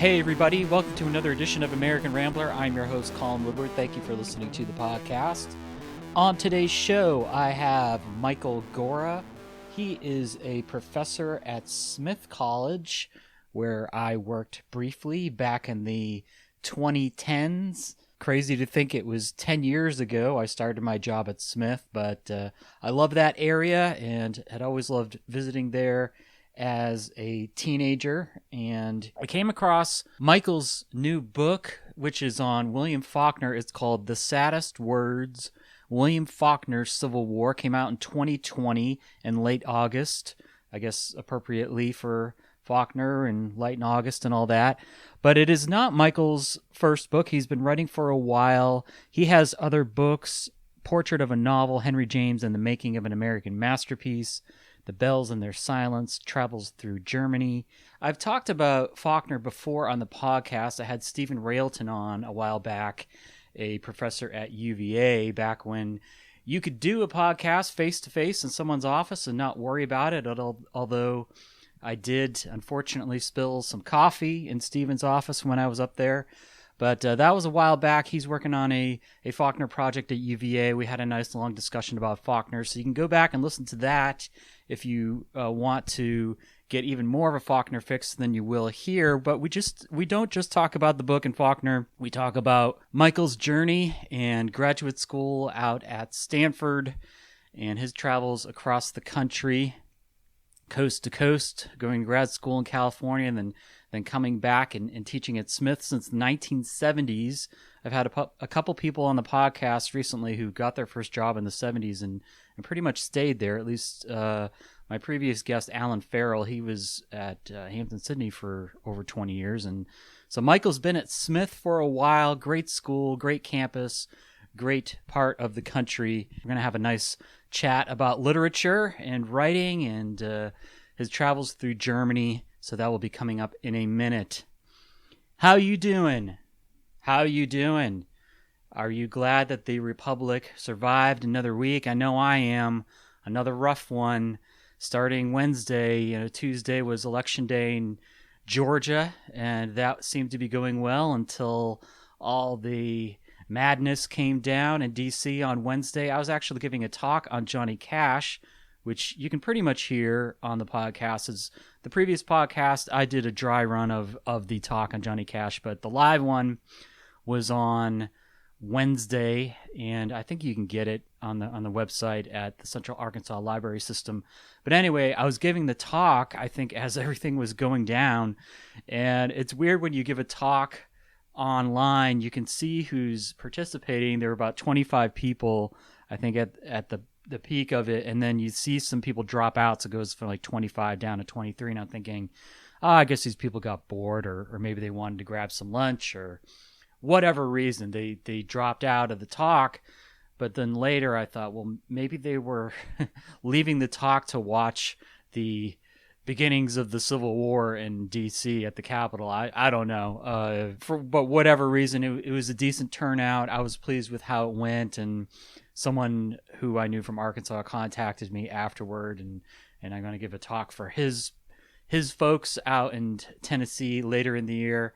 Hey everybody, welcome to another edition of American Rambler. I'm your host, Colin Woodward. Thank you for listening to the podcast. On today's show, I have Michael Gorra. He is a professor at Smith College, where I worked briefly back in the 2010s. Crazy to think it was 10 years ago I started my job at Smith, but I love that area and had always loved visiting there as a teenager. And I came across Michael's new book, which is on William Faulkner. It's called The Saddest Words, William Faulkner's Civil War. Came out in 2020 in late August, I guess appropriately for Faulkner and late in August and all that. But it is not Michael's first book. He's been writing for a while. He has other books: Portrait of a Novel, Henry James and the Making of an American Masterpiece, The Bells and Their Silence, Travels Through Germany. I've talked about Faulkner before on the podcast. I had Stephen Railton on a while back, a professor at UVA, back when you could do a podcast face-to-face in someone's office and not worry about it, although I did, unfortunately, spill some coffee in Stephen's office when I was up there. But that was a while back. He's working on a Faulkner project at UVA. We had a nice long discussion about Faulkner, so you can go back and listen to that if you want to get even more of a Faulkner fix than you will here. But we don't just talk about the book and Faulkner. We talk about Michael's journey and graduate school out at Stanford and his travels across the country, coast to coast, going to grad school in California and then coming back and teaching at Smith since the 1970s. I've had a couple people on the podcast recently who got their first job in the 70s and pretty much stayed there. At least my previous guest, Alan Farrell, he was at Hampton-Sydney for over 20 years. And so Michael's been at Smith for a while. Great school, great campus, great part of the country. We're going to have a nice chat about literature and writing and his travels through Germany. So that will be coming up in a minute. How you doing? How you doing? Are you glad that the Republic survived another week? I know I am. Another rough one. Starting Wednesday, Tuesday was election day in Georgia, and that seemed to be going well until all the madness came down in D.C. on Wednesday. I was actually giving a talk on Johnny Cash, which you can pretty much hear on the podcast. As the previous podcast, I did a dry run of the talk on Johnny Cash, but the live one was on Wednesday, and I think you can get it on the website at the Central Arkansas Library System. But anyway, I was giving the talk, I think, as everything was going down, and it's weird when you give a talk online. You can see who's participating. There were about 25 people, I think, at the peak of it, and then you see some people drop out, so it goes from like 25 down to 23, and I'm thinking, I guess these people got bored, or maybe they wanted to grab some lunch, or whatever reason, they dropped out of the talk. But then later I thought, well, maybe they were leaving the talk to watch the beginnings of the Civil War in D.C. at the Capitol. I don't know. But whatever reason, it was a decent turnout. I was pleased with how it went, and someone who I knew from Arkansas contacted me afterward, and I'm going to give a talk for his folks out in Tennessee later in the year.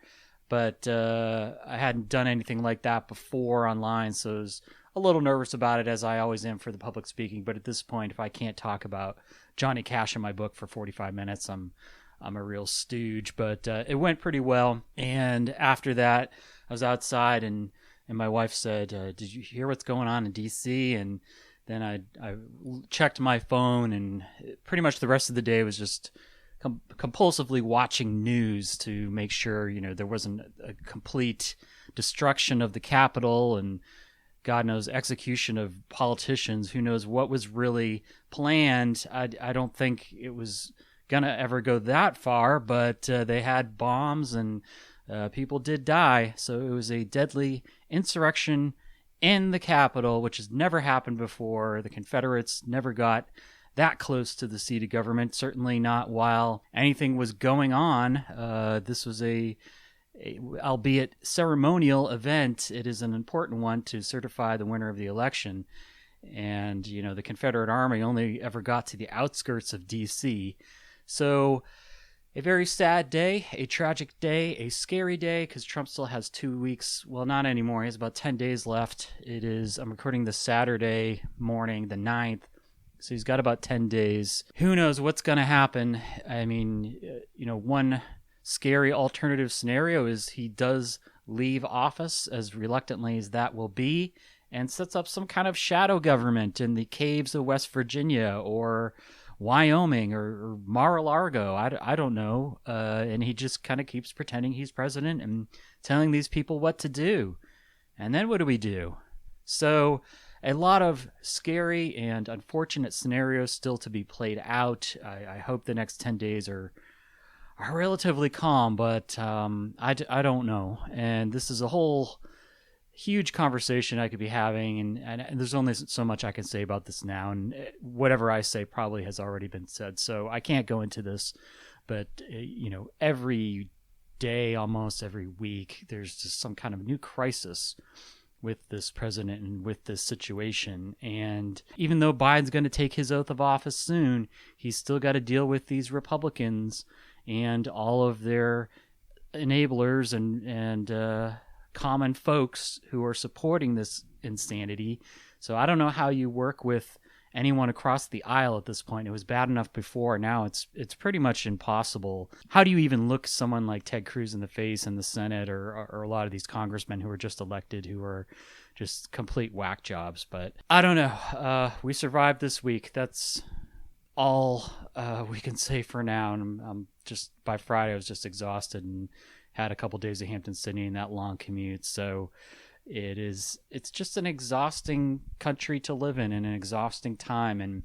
But I hadn't done anything like that before online, so I was a little nervous about it, as I always am for the public speaking. But at this point, if I can't talk about Johnny Cash in my book for 45 minutes, I'm a real stooge. But it went pretty well. And after that, I was outside, and my wife said, did you hear what's going on in D.C.? And then I checked my phone, and pretty much the rest of the day was just compulsively watching news to make sure, there wasn't a complete destruction of the Capitol and God knows execution of politicians. Who knows what was really planned? I don't think it was gonna ever go that far, but they had bombs and people did die. So it was a deadly insurrection in the Capitol, which has never happened before. The Confederates never got that close to the seat of government, certainly not while anything was going on. This was a albeit ceremonial event. It is an important one to certify the winner of the election. And, the Confederate Army only ever got to the outskirts of D.C. So A very sad day, a tragic day, a scary day, because Trump still has 2 weeks. Well, not anymore. He has about 10 days left. I'm recording this Saturday morning, the 9th. So he's got about 10 days. Who knows what's going to happen? I mean, one scary alternative scenario is he does leave office, as reluctantly as that will be, and sets up some kind of shadow government in the caves of West Virginia or Wyoming or Mar-a-Lago. I don't know. And he just kind of keeps pretending he's president and telling these people what to do. And then what do we do? So a lot of scary and unfortunate scenarios still to be played out. I hope the next 10 days are relatively calm, but I don't know. And this is a whole huge conversation I could be having, and there's only so much I can say about this now, and whatever I say probably has already been said, so I can't go into this. But every day, almost every week, there's just some kind of new crisis with this president and with this situation. And even though Biden's going to take his oath of office soon, he's still got to deal with these Republicans and all of their enablers and common folks who are supporting this insanity. So I don't know how you work with anyone across the aisle at this point. It was bad enough before. Now it's pretty much impossible. How do you even look someone like Ted Cruz in the face in the Senate or a lot of these congressmen who were just elected who are just complete whack jobs? But I don't know. We survived this week. That's all we can say for now. And I'm just, by Friday, I was just exhausted and had a couple days of Hampton-Sydney and that long commute. So it's just an exhausting country to live in and an exhausting time. And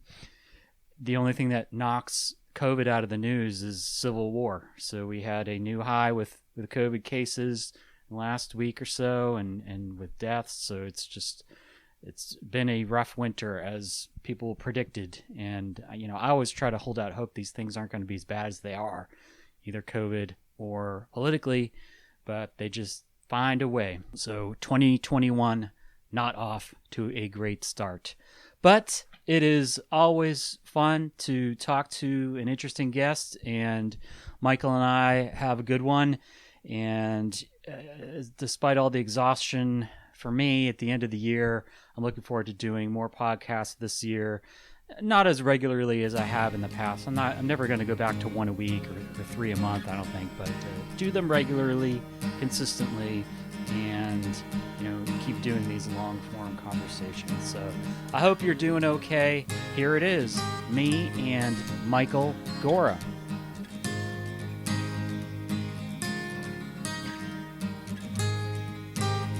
the only thing that knocks COVID out of the news is civil war. So we had a new high with COVID cases last week or so and with deaths. So it's been a rough winter, as people predicted. And, I always try to hold out hope these things aren't going to be as bad as they are, either COVID or politically, but they just find a way. So 2021 not off to a great start. But it is always fun to talk to an interesting guest, and Michael and I have a good one. And despite all the exhaustion for me at the end of the year, I'm looking forward to doing more podcasts this year. Not as regularly as I have in the past. I'm never going to go back to one a week or 3 a month, I don't think, but do them regularly, consistently, and keep doing these long form conversations. So I hope you're doing okay. Here it is, me and Michael Gorra.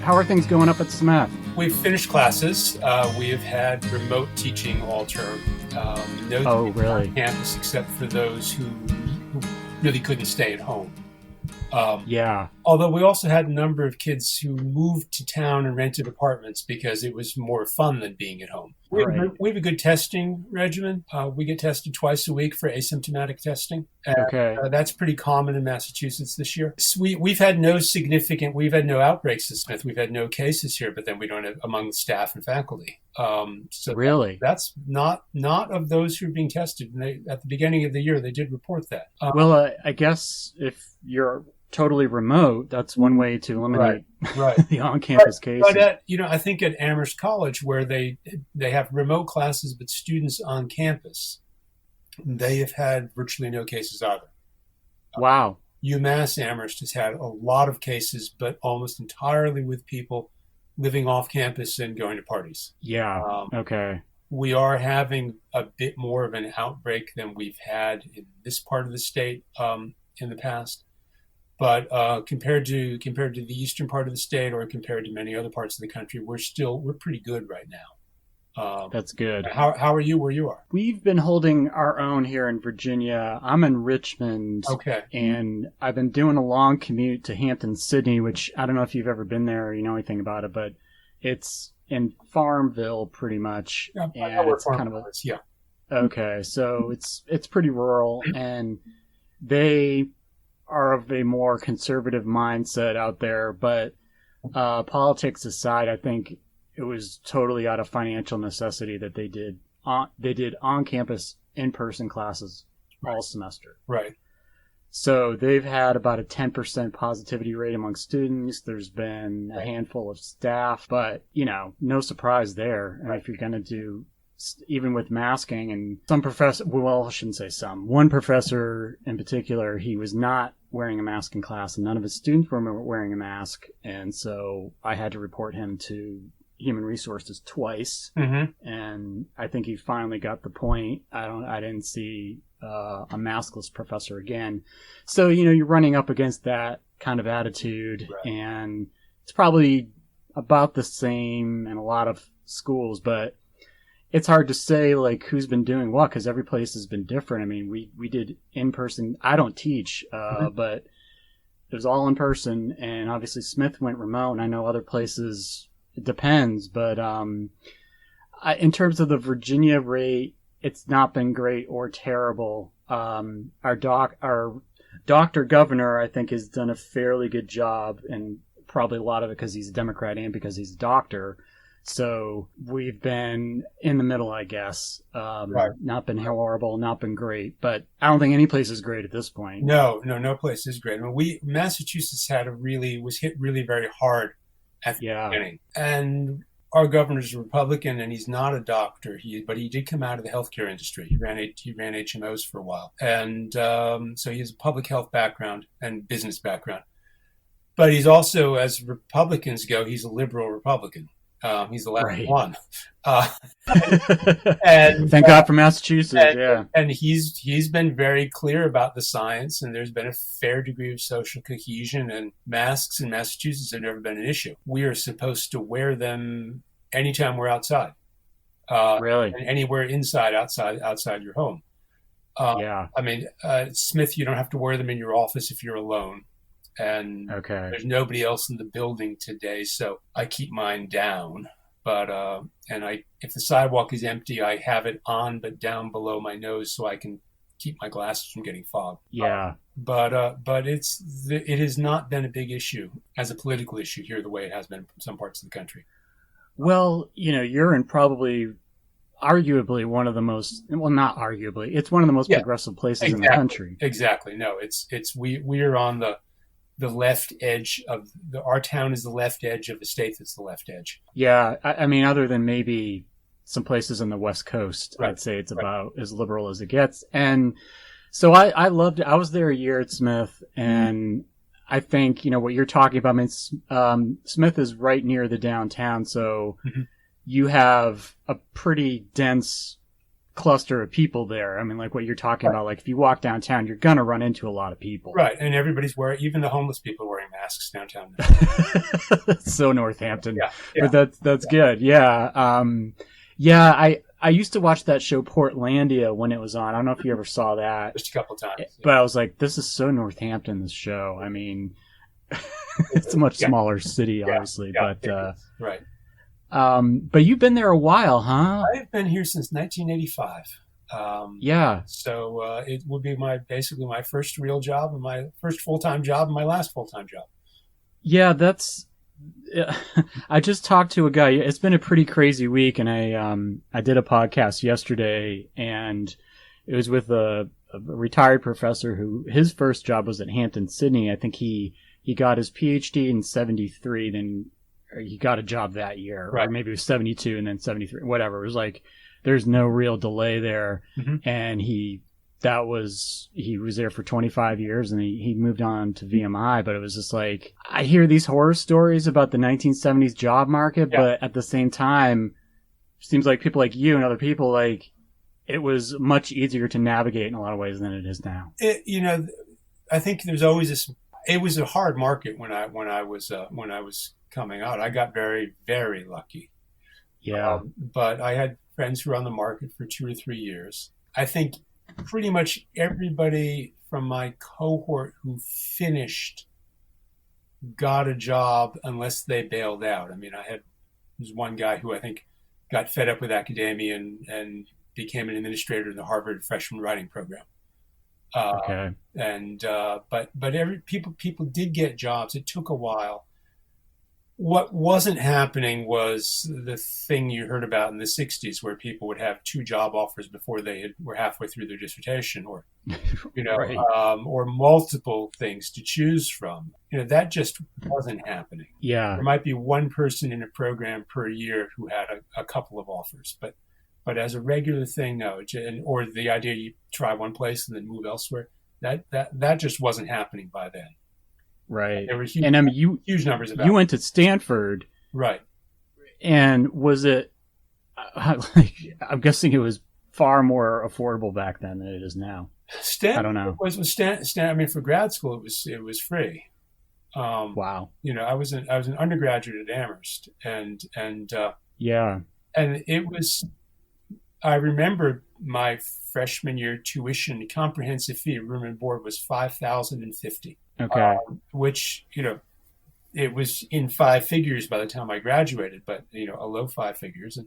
How are things going up at SMAT? We've finished classes. We have had remote teaching all term. No really? On campus except for those who really couldn't stay at home. Yeah. Although we also had a number of kids who moved to town and rented apartments because it was more fun than being at home. We have a good testing regimen. We get tested twice a week for asymptomatic testing. Okay. That's pretty common in Massachusetts this year. We've had no outbreaks at Smith. We've had no cases here, but then we don't have among the staff and faculty. So really, that's not of those who are being tested. And at the beginning of the year, they did report that. I guess if you're totally remote, that's one way to eliminate the on-campus cases. But I think at Amherst College, where they have remote classes but students on campus, they have had virtually no cases either. Wow. UMass Amherst has had a lot of cases, but almost entirely with people living off campus and going to parties. Yeah. Okay. We are having a bit more of an outbreak than we've had in this part of the state in the past. But compared to the eastern part of the state or compared to many other parts of the country, we're pretty good right now. That's good. How are you where you are? We've been holding our own here in Virginia. I'm in Richmond. Okay. And I've been doing a long commute to Hampton-Sydney, which I don't know if you've ever been there or you know anything about it, but it's in Farmville pretty much. Yeah, and I know where it's kind of is. Yeah. Okay, so it's pretty rural, and they are of a more conservative mindset out there, but politics aside, I think it was totally out of financial necessity that they did on-campus in-person classes all semester. Right. So they've had about a 10% positivity rate among students. There's been a handful of staff, but, no surprise there. And if you're going to do, even with masking, and some professor, well, I shouldn't say some, one professor in particular, he was not wearing a mask in class, and none of his students were wearing a mask. And so I had to report him to Human Resources twice. And I think he finally got the point. I didn't see a maskless professor again. So, you're running up against that kind of attitude, and it's probably about the same in a lot of schools, but it's hard to say like who's been doing what, because every place has been different. I mean, we did in person. I don't teach, but it was all in person, and obviously Smith went remote, and I know other places, it depends, but in terms of the Virginia rate, it's not been great or terrible. Our doctor governor, I think, has done a fairly good job, and probably a lot of it because he's a Democrat and because he's a doctor. So we've been in the middle, I guess. Not been horrible, not been great, but I don't think any place is great at this point. No place is great. I mean, Massachusetts was hit really very hard at the beginning, and our governor's a Republican, and he's not a doctor. But he did come out of the healthcare industry. He ran HMOs for a while, and so he has a public health background and business background. But he's also, as Republicans go, he's a liberal Republican. He's the last one. And thank God for Massachusetts. And he's been very clear about the science, and there's been a fair degree of social cohesion, and masks in Massachusetts have never been an issue. We are supposed to wear them anytime we're outside. Really? And anywhere outside your home. I mean, Smith, you don't have to wear them in your office if you're alone. And there's nobody else in the building today, so I keep mine down. But if the sidewalk is empty, I have it on but down below my nose so I can keep my glasses from getting fogged. But it has not been a big issue as a political issue here the way it has been in some parts of the country. Well, you're in probably arguably one of the most, well, not arguably, it's one of the most progressive places in the country. Exactly. No, we are on the left edge our town is the left edge of the state that's the left edge. Yeah. I mean, other than maybe some places on the West Coast, I'd say it's about as liberal as it gets. And so I loved it. I was there a year at Smith, and I think, what you're talking about, I mean, Smith is right near the downtown. So you have a pretty dense cluster of people there. I mean, like what you're talking about, like if you walk downtown, you're going to run into a lot of people. Right. And everybody's even the homeless people are wearing masks downtown. That's so Northampton. But that's good. Yeah. I used to watch that show Portlandia when it was on. I don't know if you ever saw that. Just a couple of times. But I was like, this is so Northampton, this show. I mean, it's a much smaller city, obviously. Right. But you've been there a while, huh? I've been here since 1985. So it would be basically my first real job, and my first full-time job, and my last full-time job. Yeah, I just talked to a guy. It's been a pretty crazy week, and I did a podcast yesterday, and it was with a retired professor who his first job was at Hampton-Sydney. I think he got his PhD in 1973, then he got a job that year, or maybe it was 1972 and then 1973, whatever. It was like, there's no real delay there. And he was there for 25 years, and he moved on to VMI. But it was just like, I hear these horror stories about the 1970s job market, but at the same time, it seems like people like you and other people, like, it was much easier to navigate in a lot of ways than it is now. I think there's always it was a hard market when I was coming out. I got very, very lucky. But I had friends who were on the market for 2 or 3 years. I think pretty much everybody from my cohort who finished got a job unless they bailed out. I mean, there's one guy who I think got fed up with academia and became an administrator in the Harvard freshman writing program. But people did get jobs. It took a while. What wasn't happening was the thing you heard about in the 60s where people would have 2 job offers before were halfway through their dissertation, or, Right. or multiple things to choose from. That just wasn't happening. Yeah. There might be one person in a program per year who had a couple of offers, but as a regular thing, no. Or the idea you try one place and then move elsewhere, that just wasn't happening by then. Right. There were huge, And I mean, huge numbers of you went to Stanford, right? and was it? Like, I'm guessing it was far more affordable back then than it is now. Stanford I don't know. I mean, for grad school, it was free. Wow. I was an undergraduate at Amherst, and Yeah. and it was. I remember my freshman year tuition comprehensive fee, room and board, was $5,050. Okay. Which, it was in 5 figures by the time I graduated, but, a low 5 figures.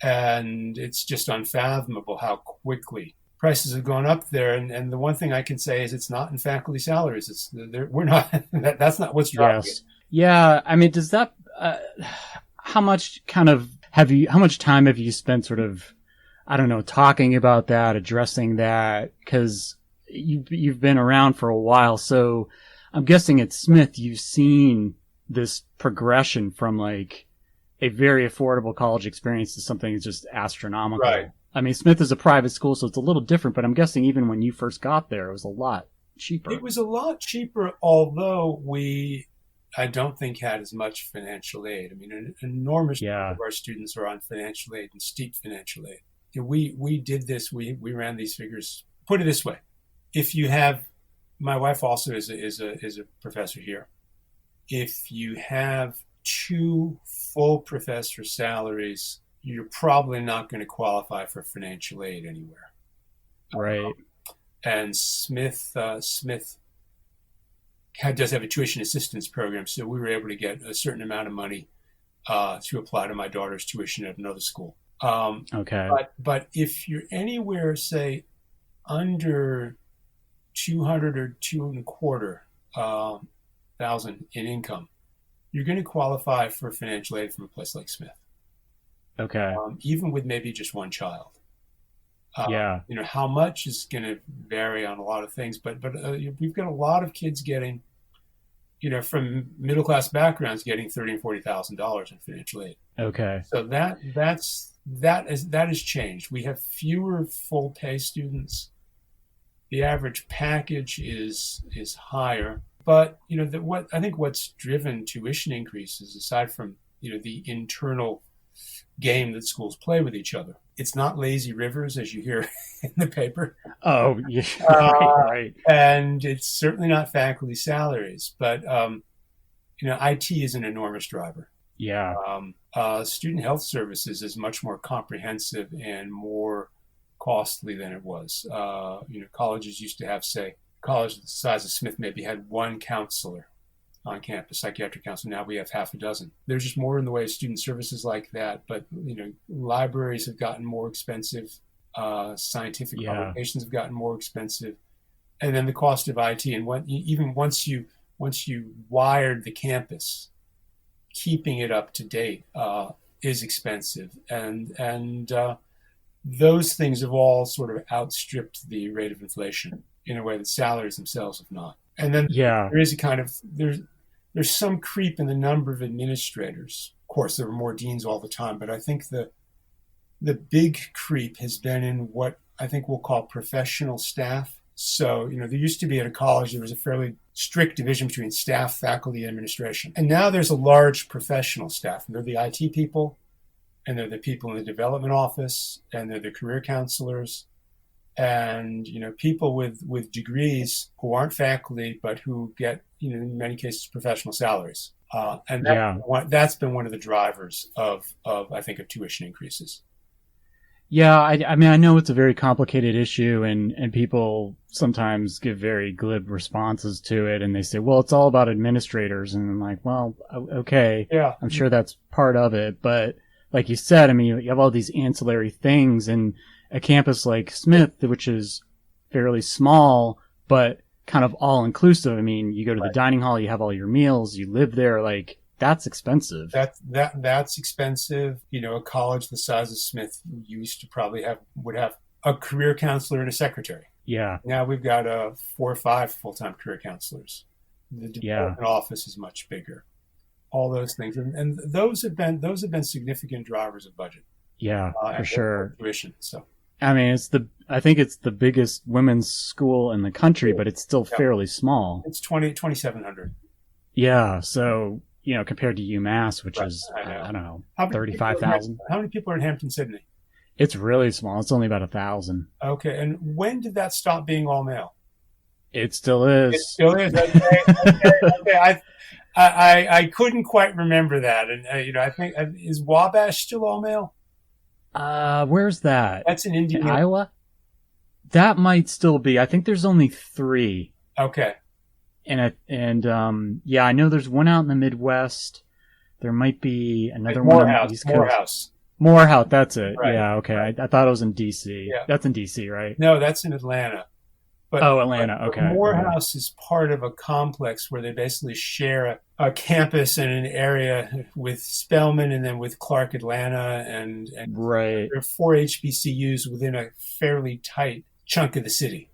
And it's just unfathomable how quickly prices have gone up there. And the one thing I can say is it's not in faculty salaries. We're not, that's not what's driving it. Yeah. I mean, does that, how much time have you spent sort of, I don't know, talking about that, addressing that? Because you've been around for a while, so I'm guessing at Smith you've seen this progression from like a very affordable college experience to something that's just astronomical. Right. I mean, Smith is a private school, so it's a little different, but I'm guessing even when you first got there, it was a lot cheaper. It was a lot cheaper, although I don't think had as much financial aid. I mean, an enormous number of our students are on financial aid and steep financial aid. We did this. We ran these figures. Put it this way: if you have, my wife also is a professor here. If you have 2 full professor salaries, you're probably not going to qualify for financial aid anywhere. Right. And Smith does have a tuition assistance program, so we were able to get a certain amount of money to apply to my daughter's tuition at another school. Okay. But if you're anywhere, say, under 200 or 225 thousand in income, you're going to qualify for financial aid from a place like Smith. Okay. Even with maybe just one child. Yeah. How much is going to vary on a lot of things, but we've got a lot of kids getting, from middle class backgrounds, getting $30,000 and $40,000 in financial aid. Okay. So that has changed. We have fewer full pay students. The average package is higher, but what's driven tuition increases, aside from the internal game that schools play with each other, it's not lazy rivers, as you hear in the paper. Oh, yeah. Right. And it's certainly not faculty salaries, but IT is an enormous driver. Yeah. Student health services is much more comprehensive and more costly than it was. Colleges used to have, say, college the size of Smith maybe had 1 counselor on campus, psychiatric counselor. Now we have half a dozen. There's just more in the way of student services like that. But libraries have gotten more expensive. Scientific publications have gotten more expensive, and then the cost of IT. And even once you wired the campus, keeping it up to date is expensive, and those things have all sort of outstripped the rate of inflation in a way that salaries themselves have not. And then there is there's some creep in the number of administrators. Of course, there are more deans all the time, but I think the big creep has been in what I think we'll call professional staff. So, there used to be at a college, there was a fairly strict division between staff, faculty, and administration. And now there's a large professional staff. And they're the IT people, and they're the people in the development office, and they're the career counselors, and, people with degrees who aren't faculty, but who get, in many cases, professional salaries. And that's been one of the drivers of I think, of tuition increases. Yeah, I mean, I know it's a very complicated issue, and people sometimes give very glib responses to it, and they say, well, it's all about administrators. And I'm like, well, okay, I'm sure that's part of it. But like you said, I mean, you have all these ancillary things, and a campus like Smith, which is fairly small, but kind of all-inclusive. I mean, you go to the dining hall, you have all your meals, you live there. Like, that's expensive. That's expensive. You know, a college the size of Smith used to probably would have a career counselor and a secretary. Yeah. Now we've got 4 or 5 full-time career counselors. The development office is much bigger. All those things, and those have been significant drivers of budget. Yeah, for sure. Tuition. So, I mean, I think it's the biggest women's school in the country, but it's still fairly small. It's 2,700. Yeah, so compared to UMass, which is I don't know, 35,000. How many people are in Hampton-Sydney? It's really small. It's only about 1,000. Okay, and when did that stop being all male? It still is. It still is. Okay. I couldn't quite remember that, and I think is Wabash still all male? Where's that? That's in Indiana. In Iowa. That might still be. I think there's only 3. Okay. And I know there's one out in the Midwest. There might be another one on the East Coast. Morehouse. That's it. Right. Yeah. Okay. Right. I thought it was in D.C. Yeah. That's in D.C., right? No, that's in Atlanta. But, Atlanta. Okay. Morehouse is part of a complex where they basically share a campus and an area with Spelman and then with Clark Atlanta and right. There are 4 HBCUs within a fairly tight chunk of the city.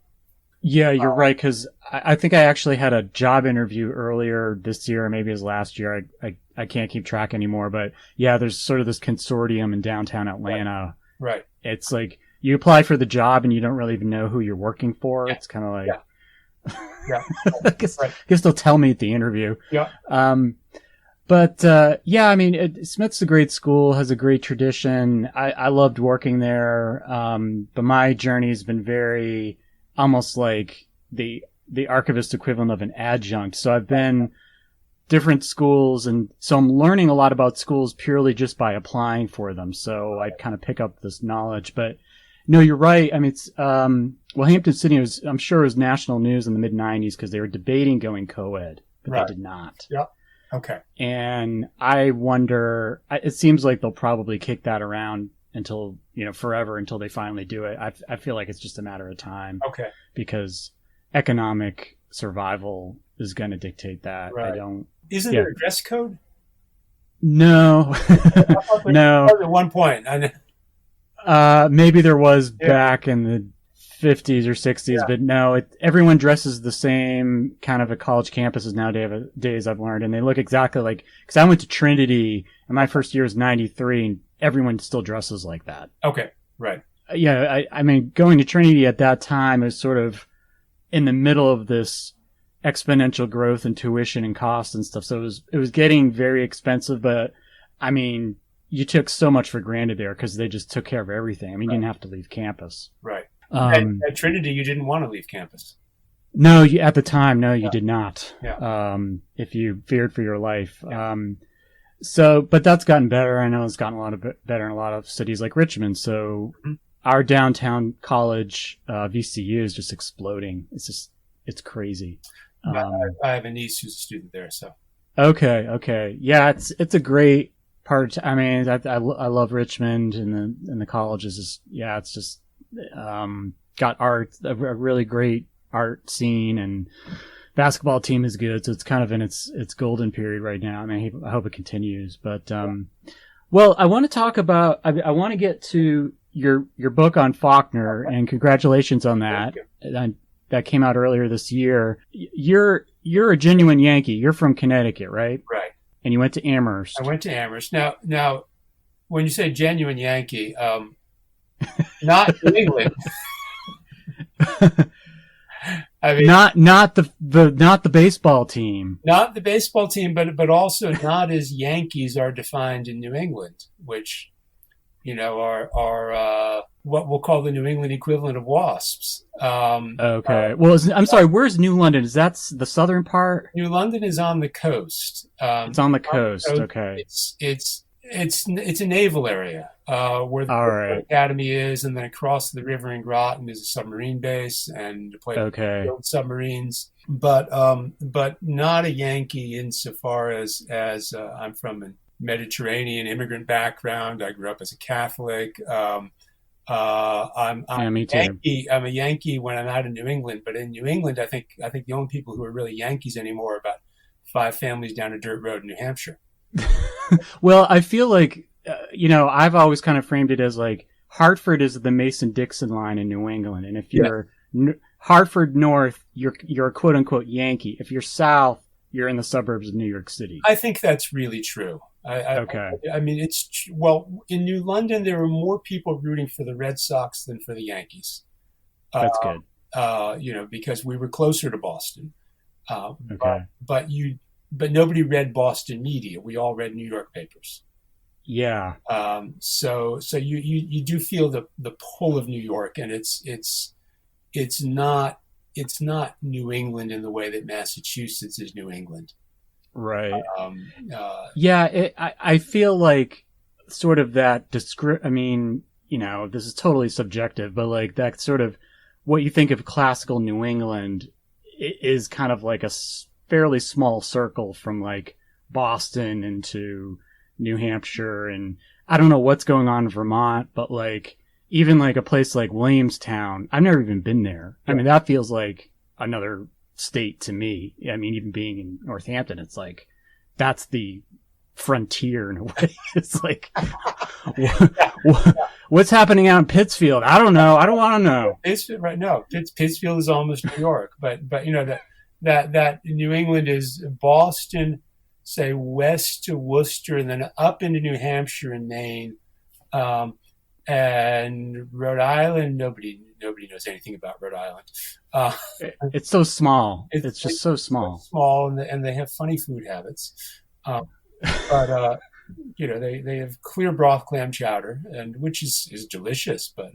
Yeah, you're right, because I think I actually had a job interview earlier this year, or maybe it was last year. I can't keep track ananymore, but yeah, there's sort of this consortium in downtown Atlanta. Right. It's like you apply for the job and you don't really even know who you're working for. Yeah. It's kind of like, I guess they'll tell me at the interview. Yeah. But I mean, Smith's a great school, has a great tradition. I loved working there. But my journey has been very almost like the archivist equivalent of an adjunct. So I've been different schools, and so I'm learning a lot about schools purely just by applying for them. So I kind of pick up this knowledge. But no, you're right. I mean, it's Hampton-Sydney I'm sure it was national news in the mid-'90s because they were debating going co-ed, but they did not. Yeah. Okay. And I wonder, it seems like they'll probably kick that around until, forever, until they finally do it. I feel like it's just a matter of time. Okay. Because economic survival is going to dictate that. Right. Isn't there a dress code? No. No. At one point. Maybe there was back in the 50s or 60s, but no, everyone dresses the same kind of at college campuses nowadays, I've learned, and they look exactly like, because I went to Trinity and my first year was 93 and everyone still dresses like that. Okay. Right. Yeah. I mean, going to Trinity at that time is sort of in the middle of this exponential growth in tuition and cost and stuff. So it was getting very expensive, but I mean, you took so much for granted there because they just took care of everything. I mean, you didn't have to leave campus. Right. At Trinity, you didn't want to leave campus. No, at the time, you did not. Yeah. If you feared for your life. Yeah. But that's gotten better. I know it's gotten a lot better in a lot of cities like Richmond. So our downtown college VCU is just exploding. It's crazy. I have a niece who's a student there, so. Okay. Yeah, it's a great part. I mean, I love Richmond and the colleges. It's just got art, a really great art scene, and basketball team is good. So it's kind of in its golden period right now. I mean, I hope it continues. But well, I want to talk about. I want to get to your book on Faulkner, and congratulations on that. That came out earlier this year. You're a genuine Yankee. You're from Connecticut, right? Right. And you went to Amherst. I went to Amherst. Now, when you say genuine Yankee, not New England. I mean, not the baseball team. Not the baseball team, but also not as Yankees are defined in New England, which are what we'll call the New England equivalent of WASPs. Okay. Well, I'm sorry. Where's New London? Is that the southern part? New London is on the coast. It's on the coast. Okay. It's a naval area where the academy is, and then across the river in Groton is a submarine base and a place to build submarines. But not a Yankee insofar as I'm from a Mediterranean immigrant background. I grew up as a Catholic. I'm me too. Yankee. I'm a Yankee when I'm out in New England, but in New England, I think the only people who are really Yankees anymore are about 5 families down a dirt road in New Hampshire. Well, I feel like, I've always kind of framed it as like Hartford is the Mason-Dixon line in New England. And if you're Hartford North, you're a quote unquote Yankee. If you're South, you're in the suburbs of New York City. I think that's really true. Okay. I mean, well, in New London, there were more people rooting for the Red Sox than for the Yankees. That's good. Because we were closer to Boston. Okay. But nobody read Boston media. We all read New York papers. Yeah. So you do feel the pull of New York, and it's not New England in the way that Massachusetts is New England. Right. Yeah. I feel like sort of that I mean, this is totally subjective, but like that sort of what you think of classical New England is kind of like a fairly small circle from like Boston into New Hampshire. And I don't know what's going on in Vermont, but like even like a place like Williamstown, I've never even been there. I mean, that feels like another state to me. I mean, even being in Northampton, it's like, that's the frontier in a way. It's like, what's happening out in Pittsfield? I don't know. I don't want to know. Pittsfield, right? No, Pittsfield is almost New York, but that New England is Boston, say west to Worcester, and then up into New Hampshire and Maine, and Rhode Island. Nobody knows anything about Rhode Island. It's so small. It's just so small. Small, and they have funny food habits. But they have clear broth clam chowder, and which is delicious, but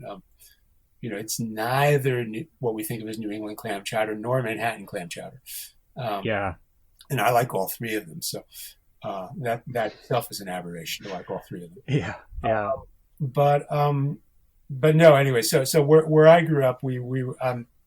it's neither what we think of as New England clam chowder nor Manhattan clam chowder. Yeah, and I like all three of them. So that itself is an aberration to like all three of them. Yeah. But no. Anyway, so where I grew up, we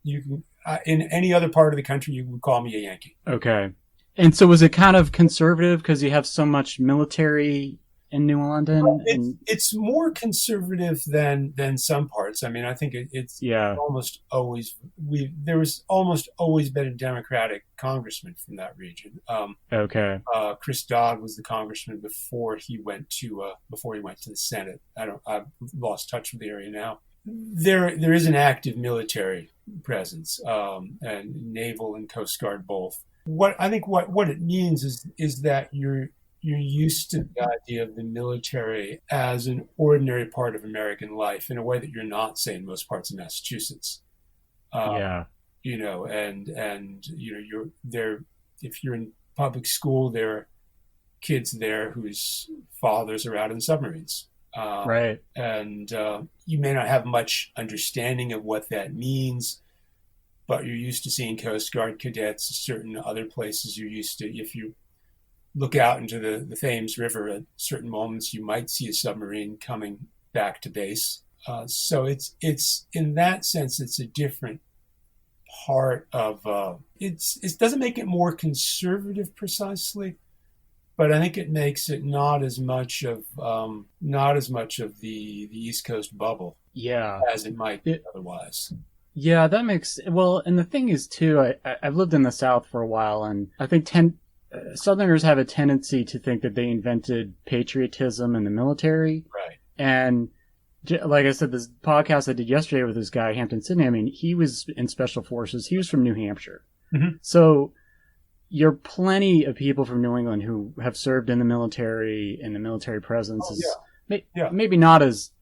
you can in any other part of the country you would call me a Yankee. Okay. And so was it kind of conservative because you have so much military in New London? It's more conservative than some parts. I mean, I think it's almost always there was almost always been a Democratic congressman from that region. Okay. Chris Dodd was the congressman before he went to the Senate. I've lost touch with the area now. There is an active military presence, and naval and Coast Guard both. What it means is that you're used to the idea of the military as an ordinary part of American life in a way that you're not, say, in most parts of Massachusetts. Yeah. You're there. If you're in public school, there are kids there whose fathers are out in submarines. Right. And you may not have much understanding of what that means, but you're used to seeing Coast Guard cadets. Certain other places you're used to, if you look out into the Thames River at certain moments, you might see a submarine coming back to base. So it's in that sense, it's a different part of it doesn't make it more conservative precisely, but I think it makes it not as much of the East Coast bubble as it might be otherwise. Yeah, that makes well. And the thing is, too, I've lived in the South for a while, and I think Southerners have a tendency to think that they invented patriotism in the military. Right. And like I said, this podcast I did yesterday with this guy, Hampton Sidney, I mean, he was in Special Forces. He was from New Hampshire. Mm-hmm. So you're plenty of people from New England who have served in the military, and the military presence is maybe not as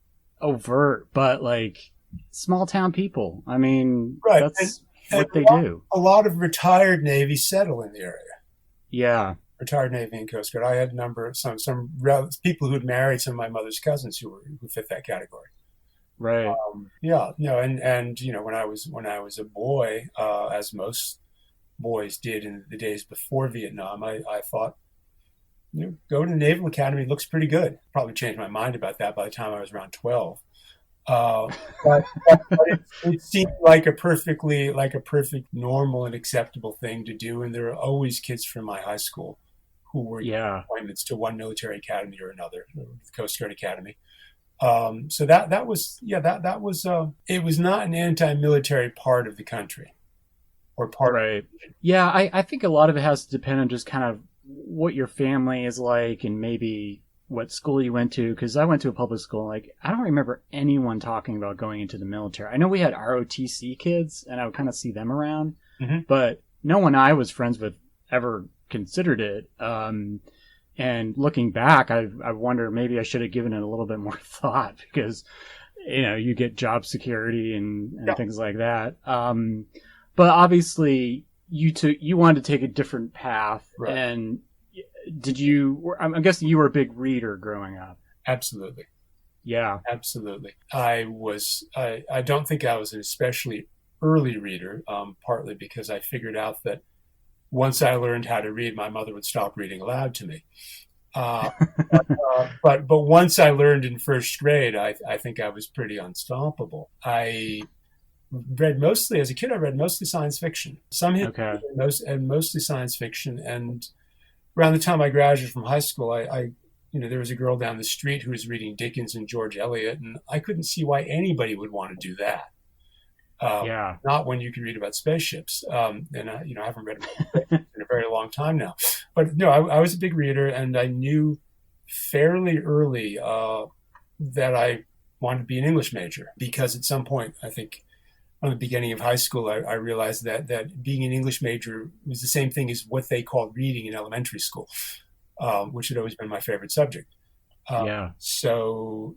overt, but like small town people. I mean, right. That's what they do. A lot of retired Navy settle in the area. Yeah. Retired Navy and Coast Guard. I had a number of some people who had married some of my mother's cousins who fit that category. Right. And when I was a boy, as most boys did in the days before Vietnam, I thought, go to the Naval Academy. It looks pretty good. Probably changed my mind about that by the time I was around 12. But it seemed like a perfect normal and acceptable thing to do. And there were always kids from my high school who were appointments to one military academy or another, the Coast Guard Academy. So that was it was not an anti-military part of the country or part. Right. Yeah, I think a lot of it has to depend on just kind of what your family is like and maybe what school you went to, because I went to a public school. Like, I don't remember anyone talking about going into the military. I know we had ROTC kids, and I would kind of see them around, but no one I was friends with ever considered it. And looking back, I wonder maybe I should have given it a little bit more thought, because you get job security and things like that. But obviously, you wanted to take a different path, right. And I'm guessing you were a big reader growing up. Absolutely. Yeah. Absolutely. I don't think I was an especially early reader, partly because I figured out that once I learned how to read, my mother would stop reading aloud to me. But once I learned in first grade, I think I was pretty unstoppable. As a kid, I read mostly science fiction. Some history, and mostly science fiction. And around the time I graduated from high school, there was a girl down the street who was reading Dickens and George Eliot, and I couldn't see why anybody would want to do that. Not when you can read about spaceships. And I haven't read about spaceships in a very long time now. But no, I was a big reader, and I knew fairly early that I wanted to be an English major, because at some point, I think on the beginning of high school, I realized that being an English major was the same thing as what they called reading in elementary school, which had always been my favorite subject. So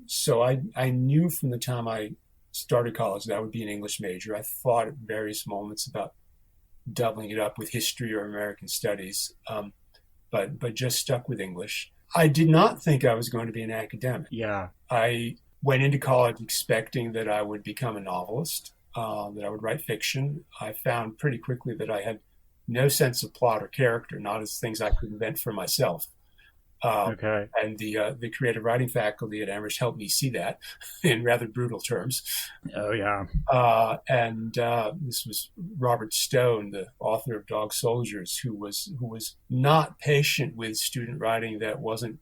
I knew from the time I started college that I would be an English major. I thought at various moments about doubling it up with history or American studies, but just stuck with English. I did not think I was going to be an academic. I went into college expecting that I would become a novelist, that I would write fiction. I found pretty quickly that I had no sense of plot or character, not as things I could invent for myself. And the creative writing faculty at Amherst helped me see that in rather brutal terms. And this was Robert Stone, the author of Dog Soldiers, who was not patient with student writing that wasn't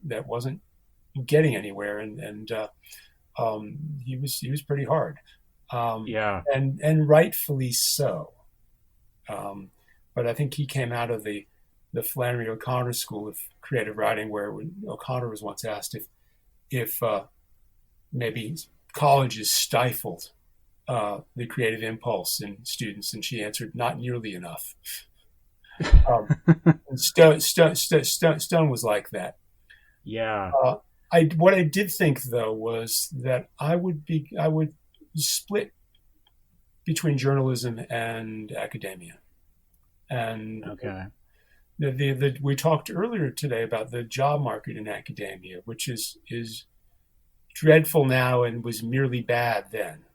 getting anywhere, and he was pretty hard. And rightfully so. But I think he came out of the Flannery O'Connor School of Creative Writing, where O'Connor was once asked if maybe colleges stifled the creative impulse in students, and she answered, not nearly enough. Stone was like that. What I did think, though, was that I would split between journalism and academia. And we talked earlier today about the job market in academia, which is dreadful now and was merely bad then.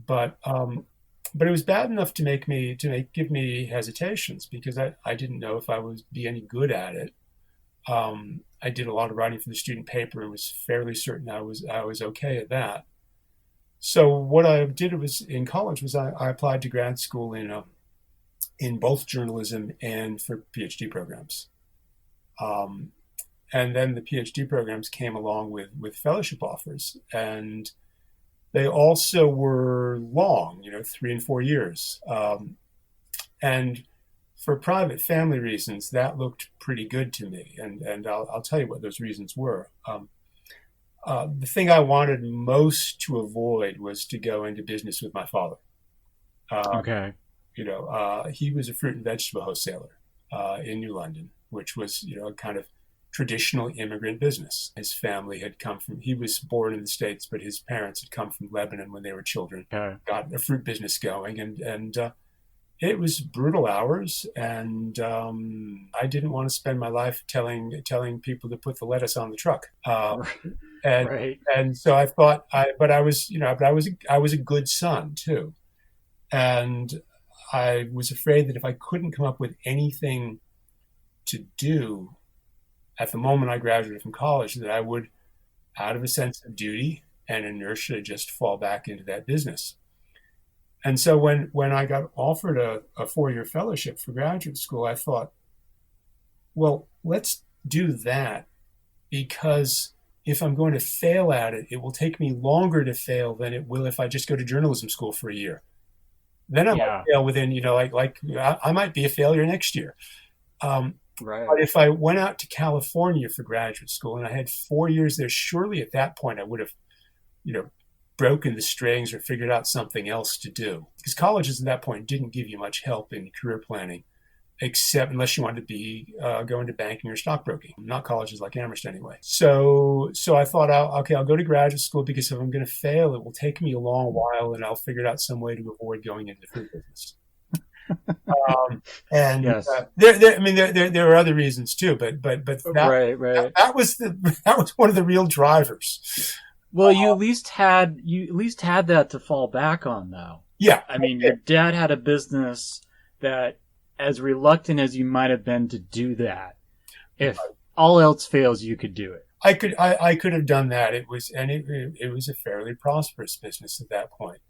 But it was bad enough to give me hesitations, because I didn't know if I would be any good at it. I did a lot of writing for the student paper and was fairly certain I was okay at that. So what I did in college was I applied to grad school in both journalism and for PhD programs. And then the PhD programs came along with fellowship offers, and they also were long, 3 and 4 years. And for private family reasons, that looked pretty good to me. And I'll tell you what those reasons were. The thing I wanted most to avoid was to go into business with my father. He was a fruit and vegetable wholesaler in New London, which was, a kind of traditional immigrant business. His family he was born in the States, but his parents had come from Lebanon when they were children, got a fruit business going, and it was brutal hours. And I didn't want to spend my life telling people to put the lettuce on the truck. And so I thought, I was a good son too. And I was afraid that if I couldn't come up with anything to do at the moment I graduated from college, that I would, out of a sense of duty and inertia, just fall back into that business. And so when I got offered a 4-year fellowship for graduate school, I thought, well, let's do that, because if I'm going to fail at it, it will take me longer to fail than it will if I just go to journalism school for a year. Then I might fail within, I might be a failure next year. Right. But if I went out to California for graduate school and I had 4 years there, surely at that point I would have, broken the strings or figured out something else to do. Because colleges at that point didn't give you much help in career planning, except unless you wanted to be go into banking or stockbroking. Not colleges like Amherst anyway. So I thought, I'll go to graduate school, because if I'm going to fail, it will take me a long while, and I'll figure out some way to avoid going into the food business. And Yes. there are other reasons too, but Right. that was one of the real drivers. Well, you at least had that to fall back on, though. Yeah, I mean, your dad had a business that, as reluctant as you might have been to do that, if all else fails, you could do it. I could have done that. It was a fairly prosperous business at that point.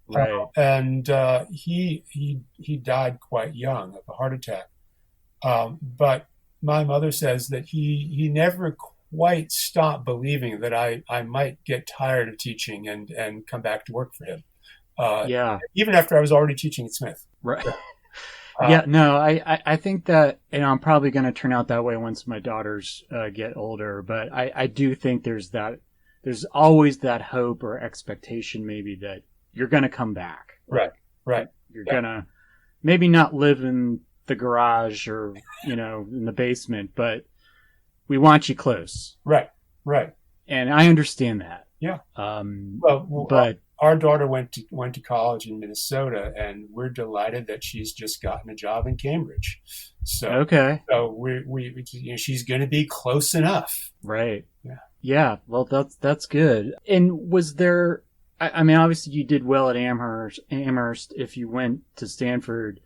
Right. And he died quite young of a heart attack. But my mother says that he never quite stopped believing that I might get tired of teaching and come back to work for him. Yeah. Even after I was already teaching at Smith. Right. Yeah, no, I think that, I'm probably going to turn out that way once my daughters get older, but I do think there's always that hope or expectation maybe that you're going to come back. Right. You're going to maybe not live in the garage or, in the basement, but we want you close. Right. And I understand that. Yeah. But our daughter went to college in Minnesota, and we're delighted that she's just gotten a job in Cambridge. So okay. So we she's going to be close enough. Right. Yeah. Yeah. Well, that's good. And was there? I mean, obviously you did well at Amherst. If you went to Stanford,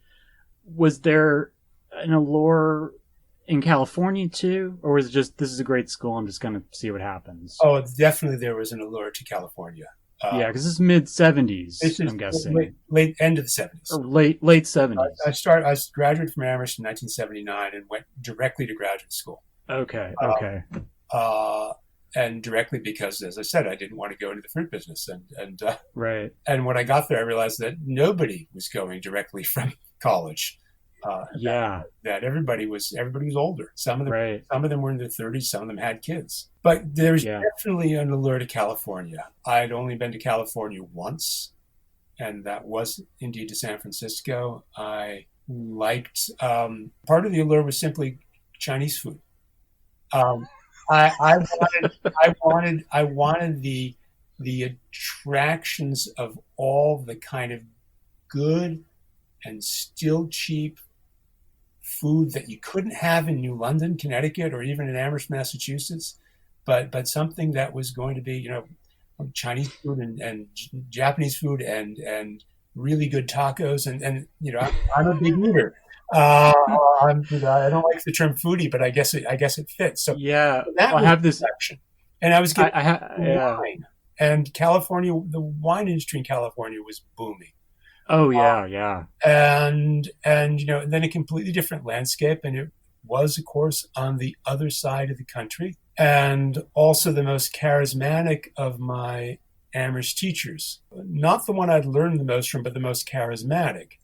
was there an Allure in California too, or was it just, this is a great school, I'm just going to see what happens? Oh, definitely there was an Allure to California. Yeah, because it's mid 70s. I'm guessing late end of the 70s or late 70s. I graduated from Amherst in 1979 and went directly to graduate school. Okay. And directly because, as I said, I didn't want to go into the fruit business, and right. And when I got there, I realized that nobody was going directly from college. That everybody was older. Some of them were in their 30s. Some of them had kids. But there's definitely an allure to California. I'd only been to California once, and that was indeed to San Francisco. I liked part of the allure was simply Chinese food. I wanted the attractions of all the kind of good and still cheap food that you couldn't have in New London, Connecticut, or even in Amherst, Massachusetts, but something that was going to be, Chinese food and Japanese food and really good tacos. And I'm a big eater. I don't like the term foodie, but I guess it fits. So yeah, I have this action, and I was getting wine. And California, the wine industry in California was booming. Oh yeah. And then a completely different landscape, and it was, of course, on the other side of the country, and also the most charismatic of my Amherst teachers, not the one I'd learned the most from, but the most charismatic,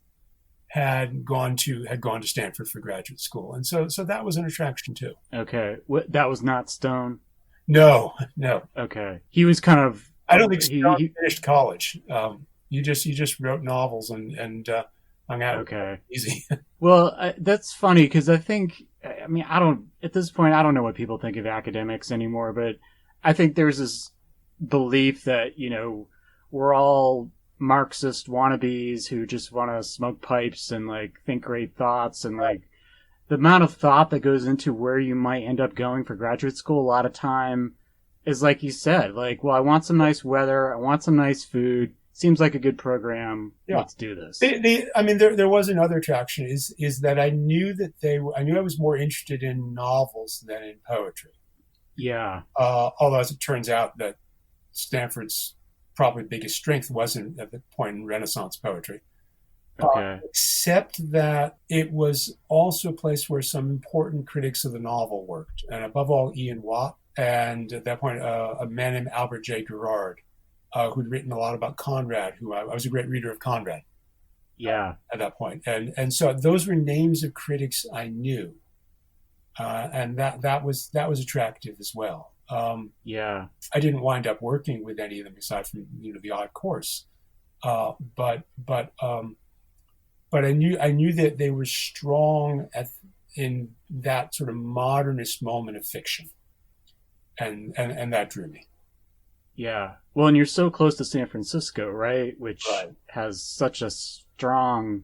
had gone to Stanford for graduate school, and so that was an attraction too. Okay, that was not Stone. No. Okay, he was kind of. I don't think Stone finished college. You just wrote novels and hung out. Okay, easy. Well, that's funny because I don't at this point I don't know what people think of academics anymore, but I think there's this belief that we're all Marxist wannabes who just want to smoke pipes and think great thoughts, and the amount of thought that goes into where you might end up going for graduate school a lot of time is, like you said, well, I want some nice weather, I want some nice food, seems like a good program, let's do this. There was another attraction is that I knew I was more interested in novels than in poetry. Yeah. Although, as it turns out, that Stanford's probably biggest strength wasn't at the point in Renaissance poetry. Okay. Except that it was also a place where some important critics of the novel worked, and above all, Ian Watt, and at that point, a man named Albert J. Gerard, who'd written a lot about Conrad, who I was a great reader of Conrad. Yeah. At that point. And so those were names of critics I knew. and that was attractive as well. Yeah. I didn't wind up working with any of them aside from the odd course, but I knew that they were strong in that sort of modernist moment of fiction, and that drew me. Yeah. Well, and you're so close to San Francisco, right? Which Right. has such a strong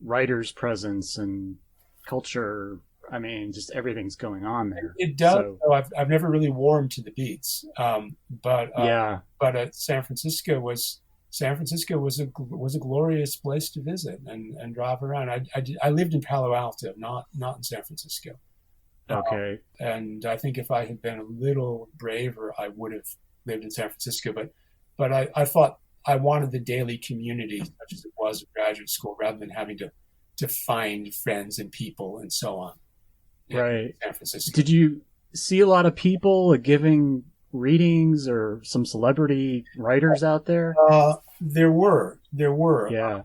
writer's presence and culture. I mean, just everything's going on there. It does. So, So I've never really warmed to the beats, yeah. but San Francisco was a glorious place to visit and drive around. I lived in Palo Alto, not in San Francisco. Okay. And I think if I had been a little braver, I would have lived in San Francisco. But I thought I wanted the daily community, such as it was at graduate school, rather than having to find friends and people and so on in Right. San Francisco. Did you see a lot of people giving readings or some celebrity writers out there? There were. Yeah.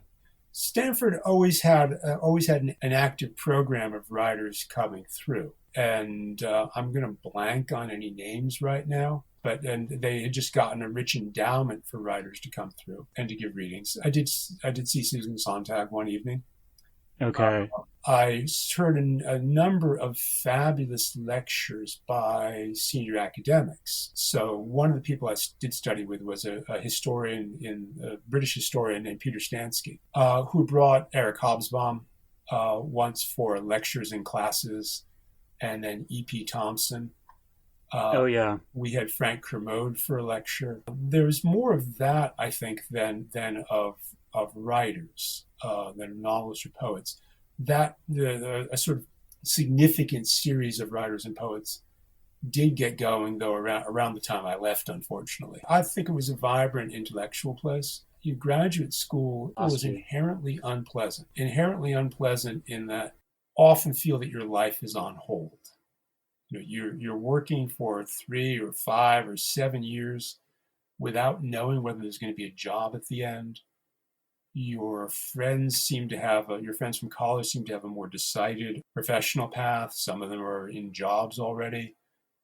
Stanford always had an active program of writers coming through, and I'm going to blank on any names right now. And they had just gotten a rich endowment for writers to come through and to give readings. I did see Susan Sontag one evening. Okay. I heard a number of fabulous lectures by senior academics. So one of the people I did study with was a British historian named Peter Stansky, who brought Eric Hobsbawm once for lectures and classes, and then E.P. Thompson. Oh yeah. We had Frank Kermode for a lecture. There was more of that, I think, than of writers, than novelists or poets. That a sort of significant series of writers and poets did get going, though, around the time I left, unfortunately. I think it was a vibrant intellectual place. Your graduate school was inherently unpleasant in that often feel that your life is on hold. You're working for 3 or 5 or 7 years without knowing whether there's going to be a job at the end. Your friends from college seem to have a more decided professional path. Some of them are in jobs already,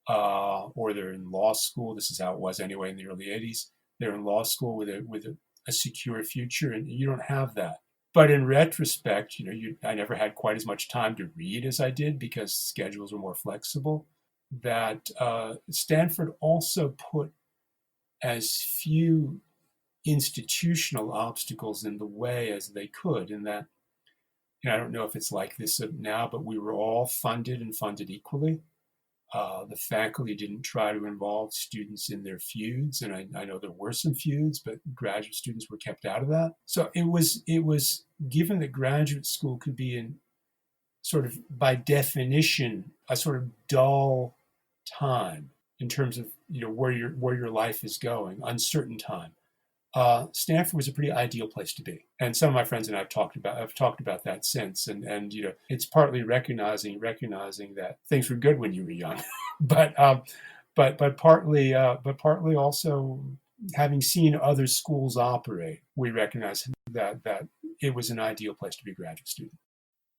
or they're in law school. This is how it was anyway in the early 80s. They're in law school with a secure future, and you don't have that. But in retrospect, I never had quite as much time to read as I did because schedules were more flexible. That Stanford also put as few institutional obstacles in the way as they could, in that, I don't know if it's like this now, but we were all funded equally. The faculty didn't try to involve students in their feuds, and I know there were some feuds, but graduate students were kept out of that. So it was given that graduate school could be in sort of, by definition, a sort of dull time in terms of where your life is going, uncertain time. Stanford was a pretty ideal place to be, and some of my friends and I have talked about that since, and it's partly recognizing that things were good when you were young, but partly also having seen other schools operate, we recognize that it was an ideal place to be a graduate student.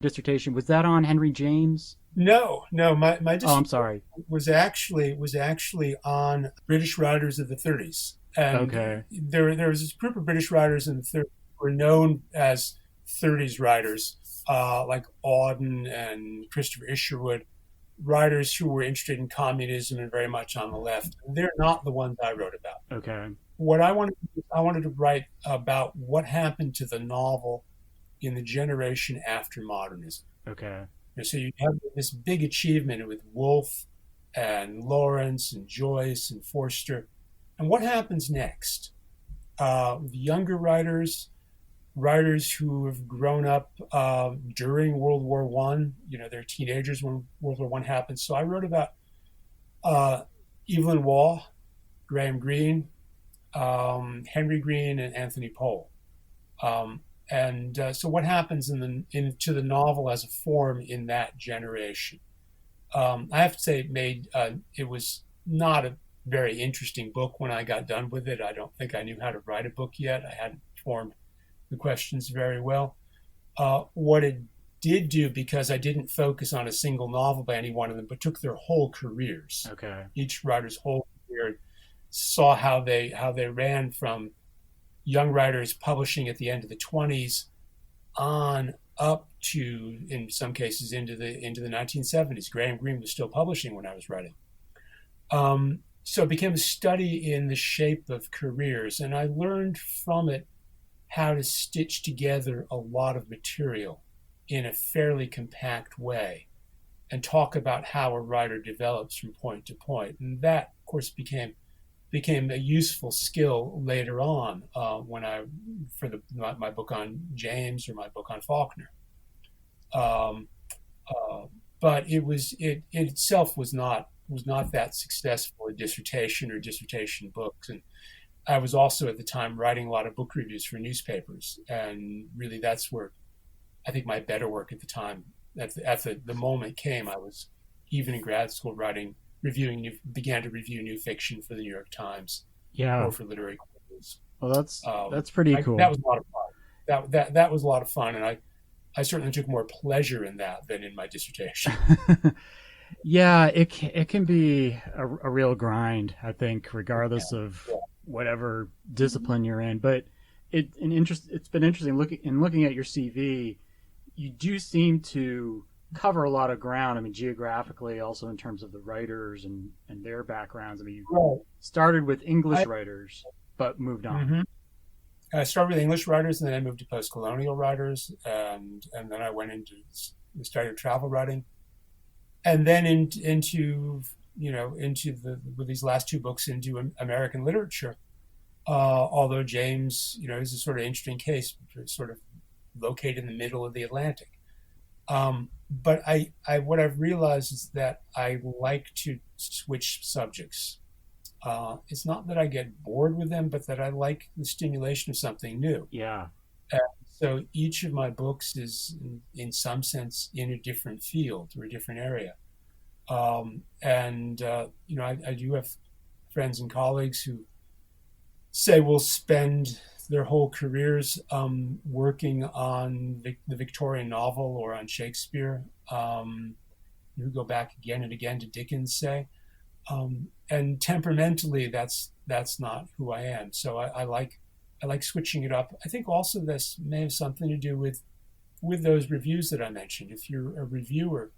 Dissertation, was that on Henry James? No, my dissertation I'm sorry. was actually on British writers of the 30s. And okay. There was this group of British writers in the 30s who were known as 30s writers, like Auden and Christopher Isherwood, writers who were interested in communism and very much on the left. They're not the ones I wrote about. Okay. What I wanted to write about what happened to the novel in the generation after modernism. Okay. And so you have this big achievement with Woolf and Lawrence and Joyce and Forster. And what happens next? The younger writers who have grown up during World War I, they're teenagers when World War I happens. So I wrote about Evelyn Waugh, Graham Greene, Henry Green, and Anthony Pohl. So what happens to the novel as a form in that generation? I have to say it was not a very interesting book when I got done with it. I don't think I knew how to write a book yet. I hadn't formed the questions very well. What it did do, because I didn't focus on a single novel by any one of them, but took their whole careers. Okay. Each writer's whole career, saw how they ran from young writers publishing at the end of the 20s on up to, in some cases, into the 1970s. Graham Greene was still publishing when I was writing. So it became a study in the shape of careers, and I learned from it how to stitch together a lot of material in a fairly compact way and talk about how a writer develops from point to point. And that, of course, became a useful skill later on when for my book on James or my book on Faulkner. But it itself was not that successful a dissertation or dissertation books. And I was also at the time writing a lot of book reviews for newspapers, and really that's where I think my better work at the time, at the moment came. I was even in grad school began to review new fiction for the New York Times, Yeah. or for literary reviews. Well, that's pretty cool. That was a lot of fun. That was a lot of fun, and I certainly took more pleasure in that than in my dissertation. Yeah, it can be a real grind, I think, regardless of whatever discipline you're in. But it's been interesting looking at your CV. You do seem to cover a lot of ground. I mean, geographically, also in terms of the writers and their backgrounds. I mean, you started with English writers, but moved on. Mm-hmm. I started with English writers, and then I moved to post-colonial writers, and then I went started travel writing, and then into with these last two books into American literature. Although James, is a sort of interesting case, sort of located in the middle of the Atlantic. But what I've realized is that I like to switch subjects. It's not that I get bored with them, but that I like the stimulation of something new. Yeah. So each of my books is, in some sense, in a different field or a different area. I do have friends and colleagues who say will spend their whole careers working on the Victorian novel or on Shakespeare, who go back again and again to Dickens, say. And temperamentally, that's not who I am. So I like switching it up. I think also this may have something to do with those reviews that I mentioned. If you're a reviewer,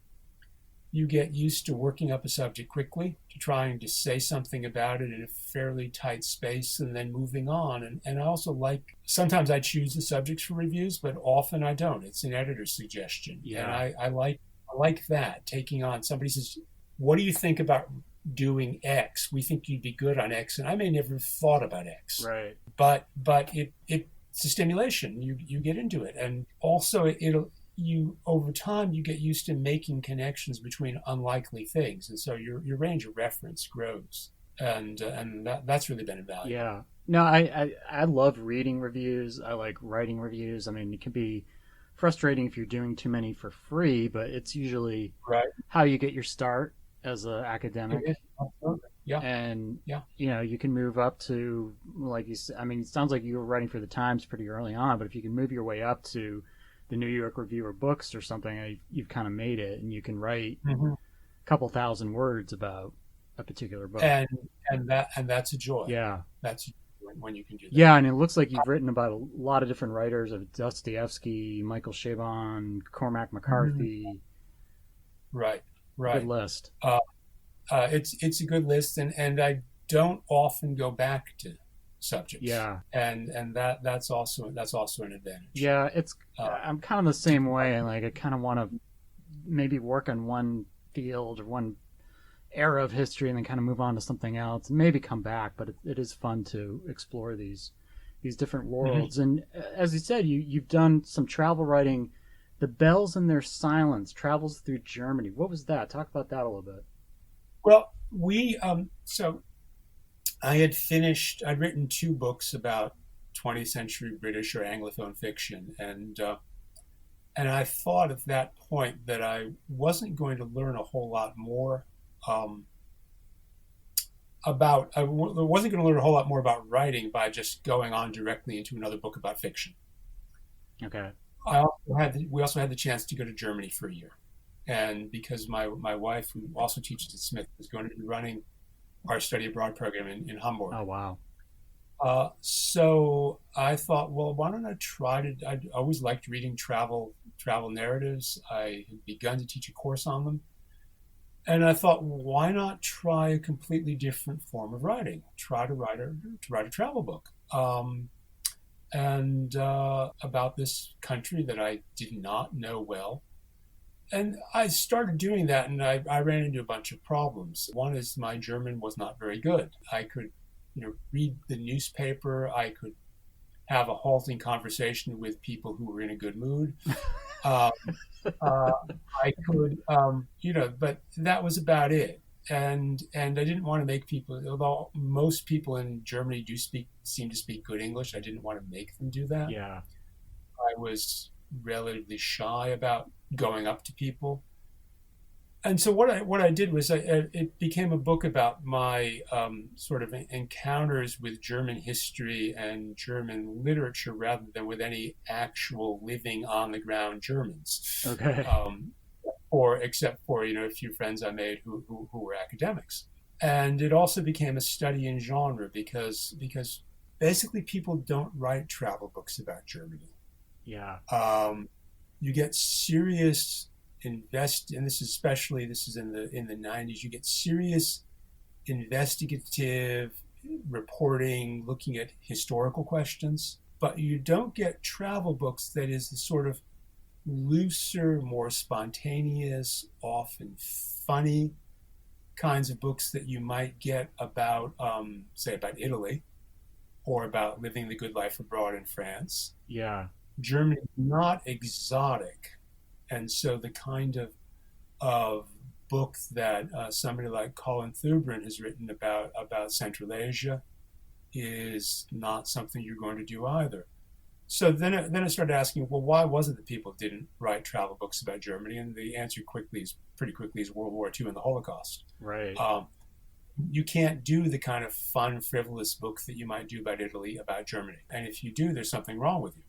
you get used to working up a subject quickly, to trying to say something about it in a fairly tight space and then moving on. And I also sometimes I choose the subjects for reviews, but often I don't. It's an editor's suggestion. Yeah. And I like that, taking on, somebody says, what do you think about doing X? We think you'd be good on X. And I may never have thought about X. Right. But it's a stimulation. You get into it. And also over time, you get used to making connections between unlikely things. And so your range of reference grows. And that's really been invaluable. Yeah. No, I love reading reviews. I like writing reviews. I mean, it can be frustrating if you're doing too many for free, but it's usually how you get your start as an academic. Yeah. And, you can move up to, like you said, I mean, it sounds like you were writing for the Times pretty early on, but if you can move your way up to the New York Review or Books or something, you've kind of made it, and you can write a couple thousand words about a particular book. And that's a joy. Yeah. That's when you can do that. Yeah, and it looks like you've written about a lot of different writers, of Dostoevsky, Michael Chabon, Cormac McCarthy. Right. Good list. It's a good list, and I don't often go back to subjects. Yeah. And that's also an advantage. Yeah, I'm kind of the same way. I kind of want to maybe work on one field or one era of history and then kind of move on to something else and maybe come back, but it is fun to explore these different worlds. And as you said, you've done some travel writing. The Bells in Their Silence travels through Germany. What was that? Talk about that a little bit. Well, so I'd written two books about 20th century British or Anglophone fiction, and I thought at that point that I wasn't going to learn a whole lot more about writing by just going on directly into another book about fiction. Okay. we also had the chance to go to Germany for a year, and because my wife, who also teaches at Smith, was going to be running our study abroad program in Hamburg. Oh, wow. So I thought, well, why don't I try to? I always liked reading travel narratives. I had begun to teach a course on them, and I thought, why not try a completely different form of writing? Try to write a travel book, and about this country that I did not know well. And I started doing that, and I ran into a bunch of problems. One is my German was not very good. I could, read the newspaper. I could have a halting conversation with people who were in a good mood. Uh, I could, but that was about it. And I didn't want to make people, although most people in Germany seem to speak good English, I didn't want to make them do that. Yeah. I was relatively shy about going up to people. And so what I did was it became a book about my sort of encounters with German history and German literature rather than with any actual living on the ground Germans. Okay. Except for a few friends I made who were academics. And it also became a study in genre because basically people don't write travel books about Germany. Yeah. You get serious and this is in the 90s. You get serious investigative reporting, looking at historical questions, but you don't get travel books that is the sort of looser, more spontaneous, often funny kinds of books that you might get about, say, about Italy or about living the good life abroad in France. Yeah. Germany is not exotic, and so the kind of book that somebody like Colin Thubrin has written about Central Asia is not something you're going to do either. So then I started asking, well, why was it that people didn't write travel books about Germany? And the answer pretty quickly is World War II and the Holocaust. Right. You can't do the kind of fun, frivolous book that you might do about Italy, about Germany. And if you do, there's something wrong with you.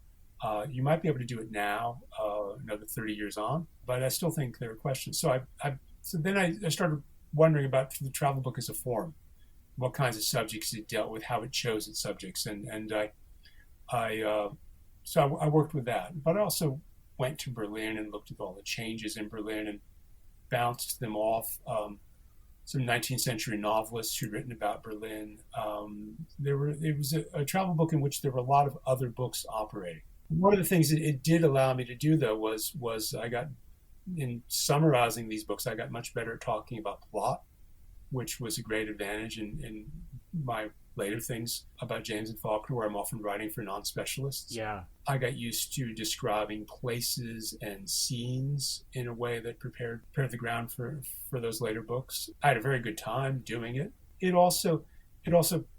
You might be able to do it now, another 30 years on, but I still think there are questions. So then I started wondering about the travel book as a form, what kinds of subjects it dealt with, how it chose its subjects, and I worked with that. But I also went to Berlin and looked at all the changes in Berlin and bounced them off some 19th century novelists who'd written about Berlin. It was a travel book in which there were a lot of other books operating. One of the things that it did allow me to do, though, was in summarizing these books, I got much better at talking about plot, which was a great advantage in my later things about James and Faulkner, where I'm often writing for non-specialists. Yeah. I got used to describing places and scenes in a way that prepared the ground for those later books. I had a very good time doing it. It also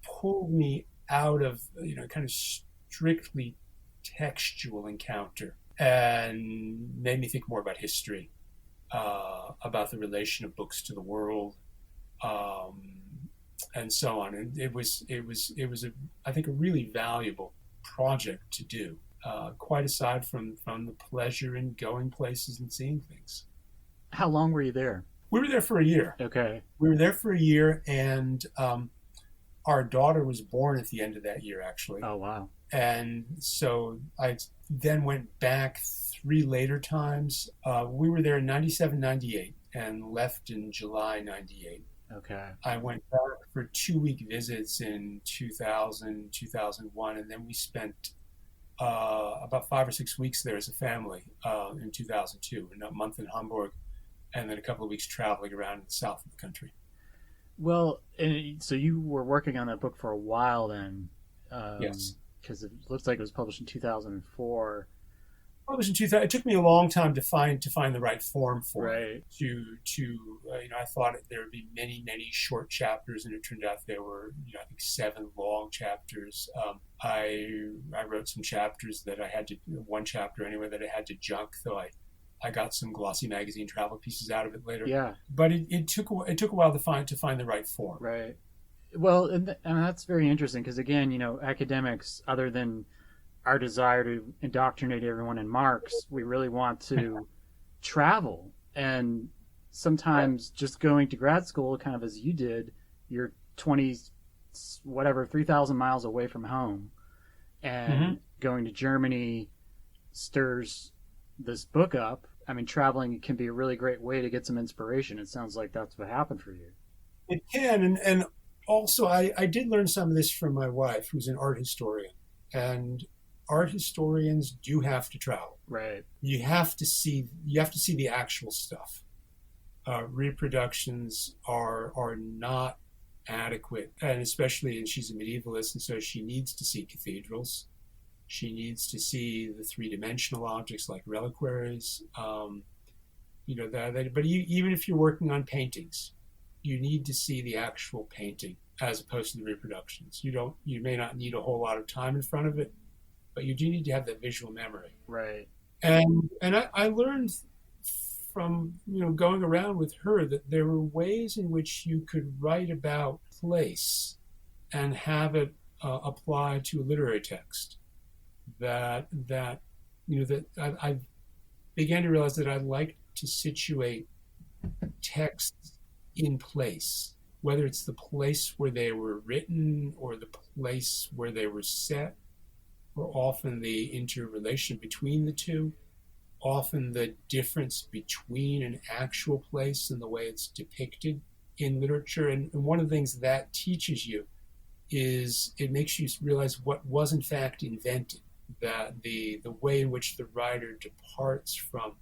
pulled me out of kind of strictly textual encounter and made me think more about history, about the relation of books to the world, and so on. And it was I think a really valuable project to do, quite aside from the pleasure in going places and seeing things. How long were you there? We were there for a year. Okay. We were there for a year, and our daughter was born at the end of that year, actually. Oh, wow. And so I then went back 3 later times. We were there in 97, 98, and left in July 98. Okay. I went back for 2-week visits in 2000, 2001, and then we spent about 5 or 6 weeks there as a family in 2002, and a month in Hamburg, and then a couple of weeks traveling around in the south of the country. Well, so you were working on that book for a while then. Yes. Because it looks like it was published in 2004. Published in 2000. It took me a long time to find the right form for it. I thought there would be many short chapters, and it turned out there were I think 7 long chapters. I wrote some chapters that I had to, one chapter anyway, that I had to junk, though I got some glossy magazine travel pieces out of it later. Yeah. But it took a while to find the right form. Right. Well, and that's very interesting because, again, academics, other than our desire to indoctrinate everyone in Marx, we really want to travel. And sometimes just going to grad school, kind of as you did, you're 20, whatever, 3,000 miles away from home. And going to Germany stirs this book up. I mean, traveling can be a really great way to get some inspiration. It sounds like that's what happened for you. It can. And also, I did learn some of this from my wife, who's an art historian. And art historians do have to travel. Right. You have to see the actual stuff. Reproductions are not adequate, and especially, and she's a medievalist, and so she needs to see cathedrals. She needs to see the three-dimensional objects like reliquaries. But even if you're working on paintings, you need to see the actual painting as opposed to the reproductions. You may not need a whole lot of time in front of it, but you do need to have that visual memory. Right. And I learned from going around with her that there were ways in which you could write about place and have it apply to a literary text. That I began to realize that I like to situate texts in place, whether it's the place where they were written or the place where they were set, or often the interrelation between the two, often the difference between an actual place and the way it's depicted in literature. And one of the things that teaches you is it makes you realize what was in fact invented, that the way in which the writer departs from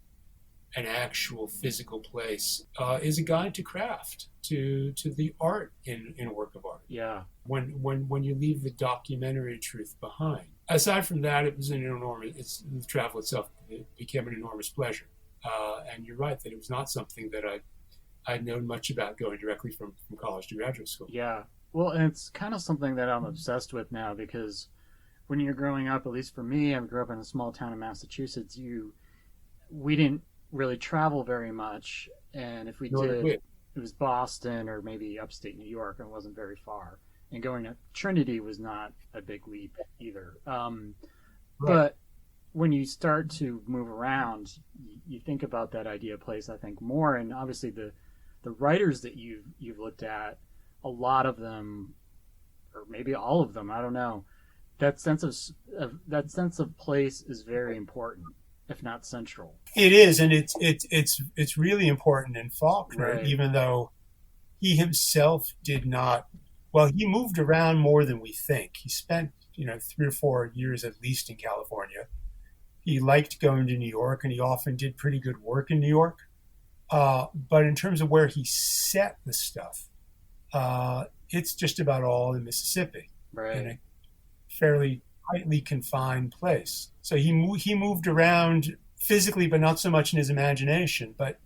an actual physical place is a guide to craft, to the art in a work of art. Yeah. When you leave the documentary truth behind. Aside from that, it was the travel itself became an enormous pleasure. And you're right that it was not something that I'd known much about going directly from college to graduate school. Yeah. Well, and it's kind of something that I'm obsessed with now, because when you're growing up, at least for me, I grew up in a small town in Massachusetts. We didn't really travel very much, and if we did, it was Boston or maybe upstate New York, and it wasn't very far. And going to Trinity was not a big leap either. Right. But when you start to move around, you think about that idea of place, I think, more. And obviously the writers that you've looked at, a lot of them, or maybe all of them, I don't know, that sense of place is very important, if not central. It is, and it's really important in Faulkner, right. Even though he himself did not. Well, he moved around more than we think. He spent 3 or 4 years at least in California. He liked going to New York, and he often did pretty good work in New York. But in terms of where he set the stuff, it's just about all in Mississippi, right. In a fairly tightly confined place. So he moved around physically, but not so much in his imagination. But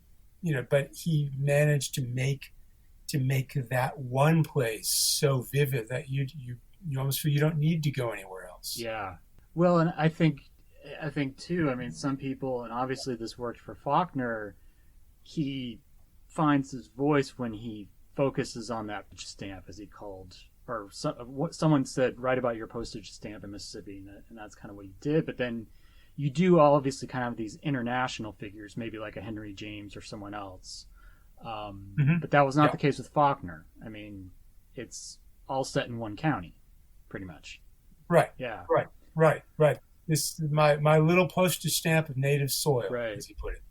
he managed to make that one place so vivid that you almost feel you don't need to go anywhere else. Yeah. Well, and I think too, I mean, some people, and obviously this worked for Faulkner, he finds his voice when he focuses on that stamp, as he called, or what someone said, write about your postage stamp in Mississippi, and that's kind of what he did. But then you do obviously kind of these international figures, maybe like a Henry James or someone else. But that was not the case with Faulkner. I mean, it's all set in one county, pretty much. Right. Yeah. Right. This is my little postage stamp of native soil, right. As he put it.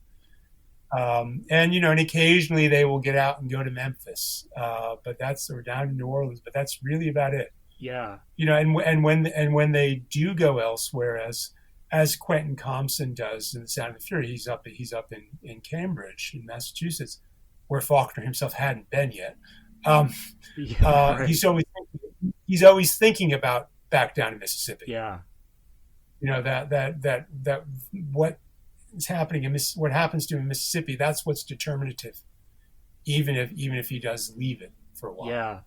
And occasionally they will get out and go to Memphis, or down to New Orleans, but that's really about it. Yeah. And when they do go elsewhere, as Quentin Compson does in The Sound of the Fury, he's up in Cambridge, in Massachusetts, where Faulkner himself hadn't been yet. Right. He's always thinking about back down in Mississippi. Yeah. That what is happening what happens to him in Mississippi, that's what's determinative, even if he does leave it for a while. Yeah.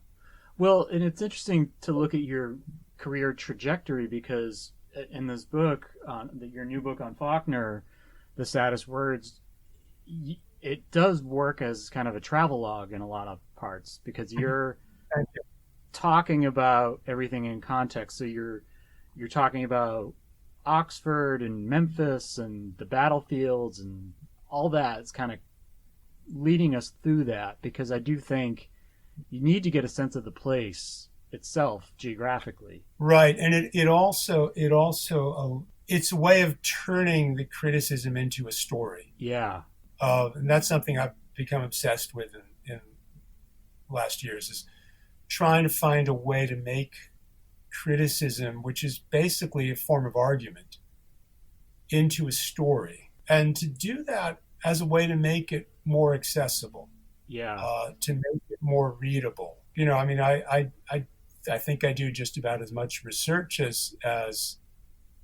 Well, and it's interesting to look at your career trajectory, because in this book, your new book on Faulkner, The Saddest Words, it does work as kind of a travelogue in a lot of parts, because you're talking about everything in context. So you're talking about Oxford and Memphis and the battlefields and all that is kind of leading us through that, because I do think you need to get a sense of the place itself geographically. Right, and it's a way of turning the criticism into a story. Yeah. And that's something I've become obsessed with in last years, is trying to find a way to make criticism, which is basically a form of argument, into a story, and to do that as a way to make it more accessible, to make it more readable. I mean, I think I do just about as much research as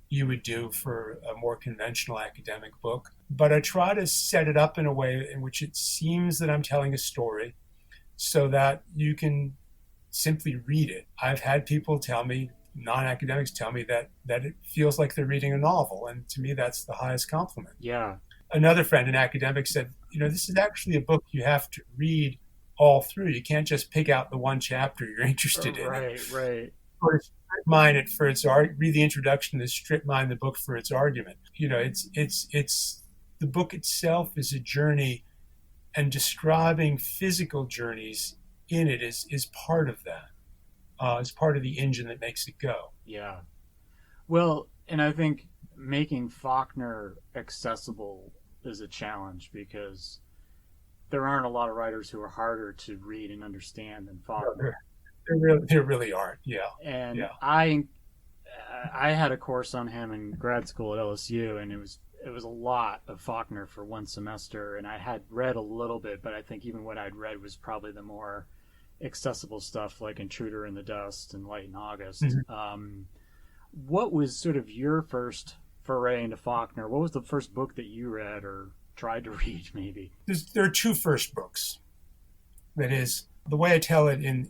you would do for a more conventional academic book, but I try to set it up in a way in which it seems that I'm telling a story so that you can simply read it. I've had people tell me, non-academics tell me, that it feels like they're reading a novel, and to me that's the highest compliment. Yeah. Another friend, an academic, said, this is actually a book you have to read all through. You can't just pick out the one chapter you're interested in. Right. Or strip mine it for its read the introduction and strip mine the book for its argument. It's the book itself is a journey, and describing physical journeys in it is part of that. Is part of the engine that makes it go. Yeah. Well, and I think making Faulkner accessible is a challenge, because there aren't a lot of writers who are harder to read and understand than Faulkner. There really aren't. Yeah. And yeah. I had a course on him in grad school at LSU, and it was a lot of Faulkner for one semester, and I had read a little bit, but I think even what I'd read was probably the more accessible stuff, like Intruder in the Dust and Light in August. Mm-hmm. What was sort of your first foray into Faulkner? What was the first book that you read or tried to read, maybe? There are two first books. That is, the way I tell it in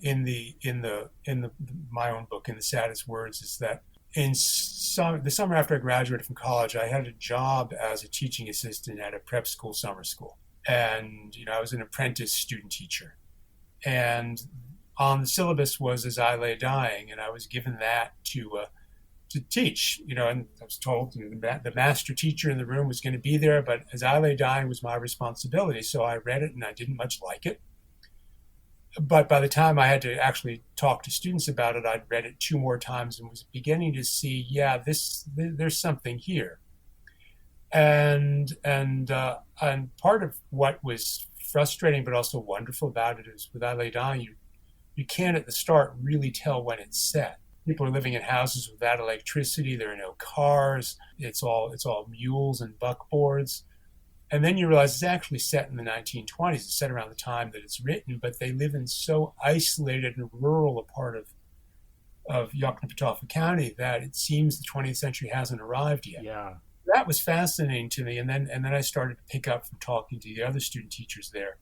my own book, in the Saddest Words, is that the summer after I graduated from college, I had a job as a teaching assistant at a prep school summer school, and I was an apprentice student teacher, and on the syllabus was As I Lay Dying, and I was given that to teach, and I was told the master teacher in the room was going to be there, but As I Lay Dying was my responsibility. So I read it, and I didn't much like it. But by the time I had to actually talk to students about it, I'd read it 2 more times and was beginning to see, there's something here. And part of what was frustrating but also wonderful about it is, with I Lay Dying, you can't at the start really tell when it's set. People are living in houses without electricity. There are no cars. It's all mules and buckboards. And then you realize it's actually set in the 1920s. It's set around the time that it's written, but they live in so isolated and rural a part of Yoknapatawpha County that it seems the 20th century hasn't arrived yet. Yeah. That was fascinating to me. And then I started to pick up from talking to the other student teachers there,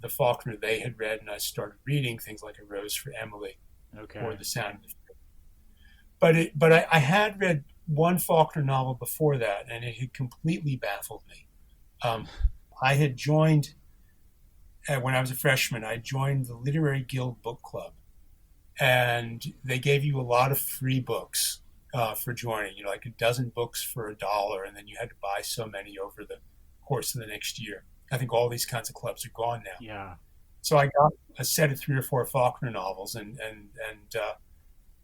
the Faulkner they had read, and I started reading things like A Rose for Emily, or The Sound of the Fiddle. But I had read one Faulkner novel before that, and it had completely baffled me. I had joined, when I was a freshman, I joined the Literary Guild Book Club, and they gave you a lot of free books for joining, like a dozen books for $1, and then you had to buy so many over the course of the next year. I think all these kinds of clubs are gone now. Yeah. So I got a set of 3 or 4 Faulkner novels, and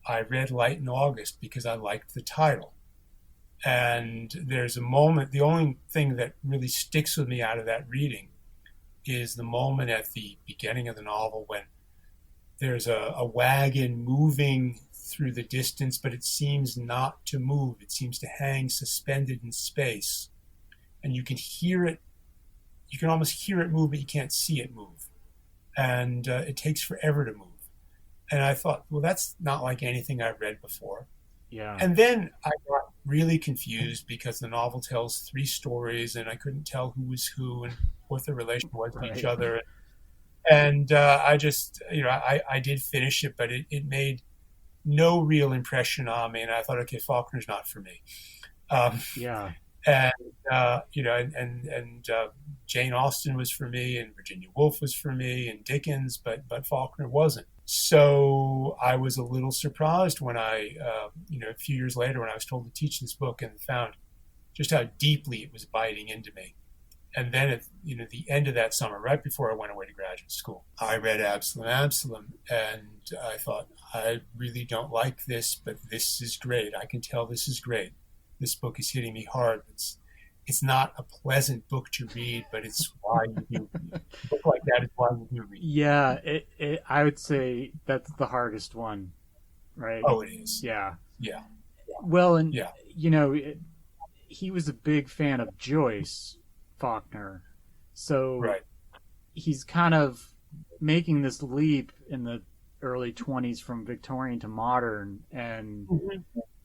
I read Light in August because I liked the title. And there's a moment, the only thing that really sticks with me out of that reading is the moment at the beginning of the novel when there's a wagon moving through the distance, but it seems not to move. It seems to hang suspended in space. And you can hear it, you can almost hear it move, but you can't see it move. And it takes forever to move. And I thought, well, that's not like anything I've read before. Yeah. And then I got really confused because the novel tells 3 stories, and I couldn't tell who was who and what the relation was to each other. And I just, I did finish it, but it made no real impression on me. And I thought, okay, Faulkner's not for me. Yeah. And Jane Austen was for me, and Virginia Woolf was for me, and Dickens, but Faulkner wasn't. So I was a little surprised when a few years later, when I was told to teach this book and found just how deeply it was biting into me. And then at the end of that summer, right before I went away to graduate school, I read Absalom, and I thought, I really don't like this, but this is great. I can tell this is great. This book is hitting me hard. It's not a pleasant book to read, but it's why you do read. A book like that is why you do read. Yeah, I would say that's the hardest one, right? Oh, it is. Yeah. Yeah. Well, and Yeah. he was a big fan of Joyce, Faulkner, so Right. he's kind of making this leap in the early 20s from Victorian to modern, and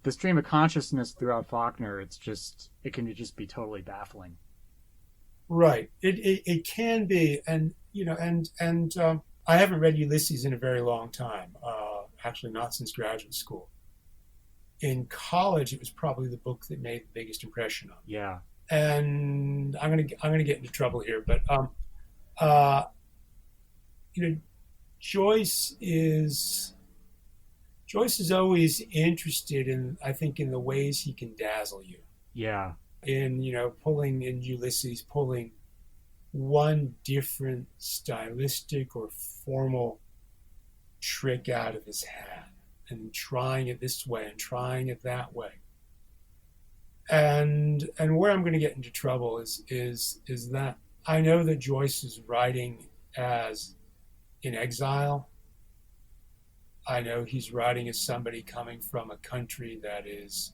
the stream of consciousness throughout Faulkner, it can just be totally baffling. Right. It can be, and I haven't read Ulysses in a very long time. Actually, not since graduate school. In college, it was probably the book that made the biggest impression on me. Yeah. And I'm gonna get into trouble here, but Joyce is always interested in, I think, in the ways he can dazzle you. Yeah. In pulling in Ulysses, pulling one different stylistic or formal trick out of his hat, and trying it this way and trying it that way. And where I'm going to get into trouble is that I know that Joyce is writing as in exile. I know he's writing as somebody coming from a country that has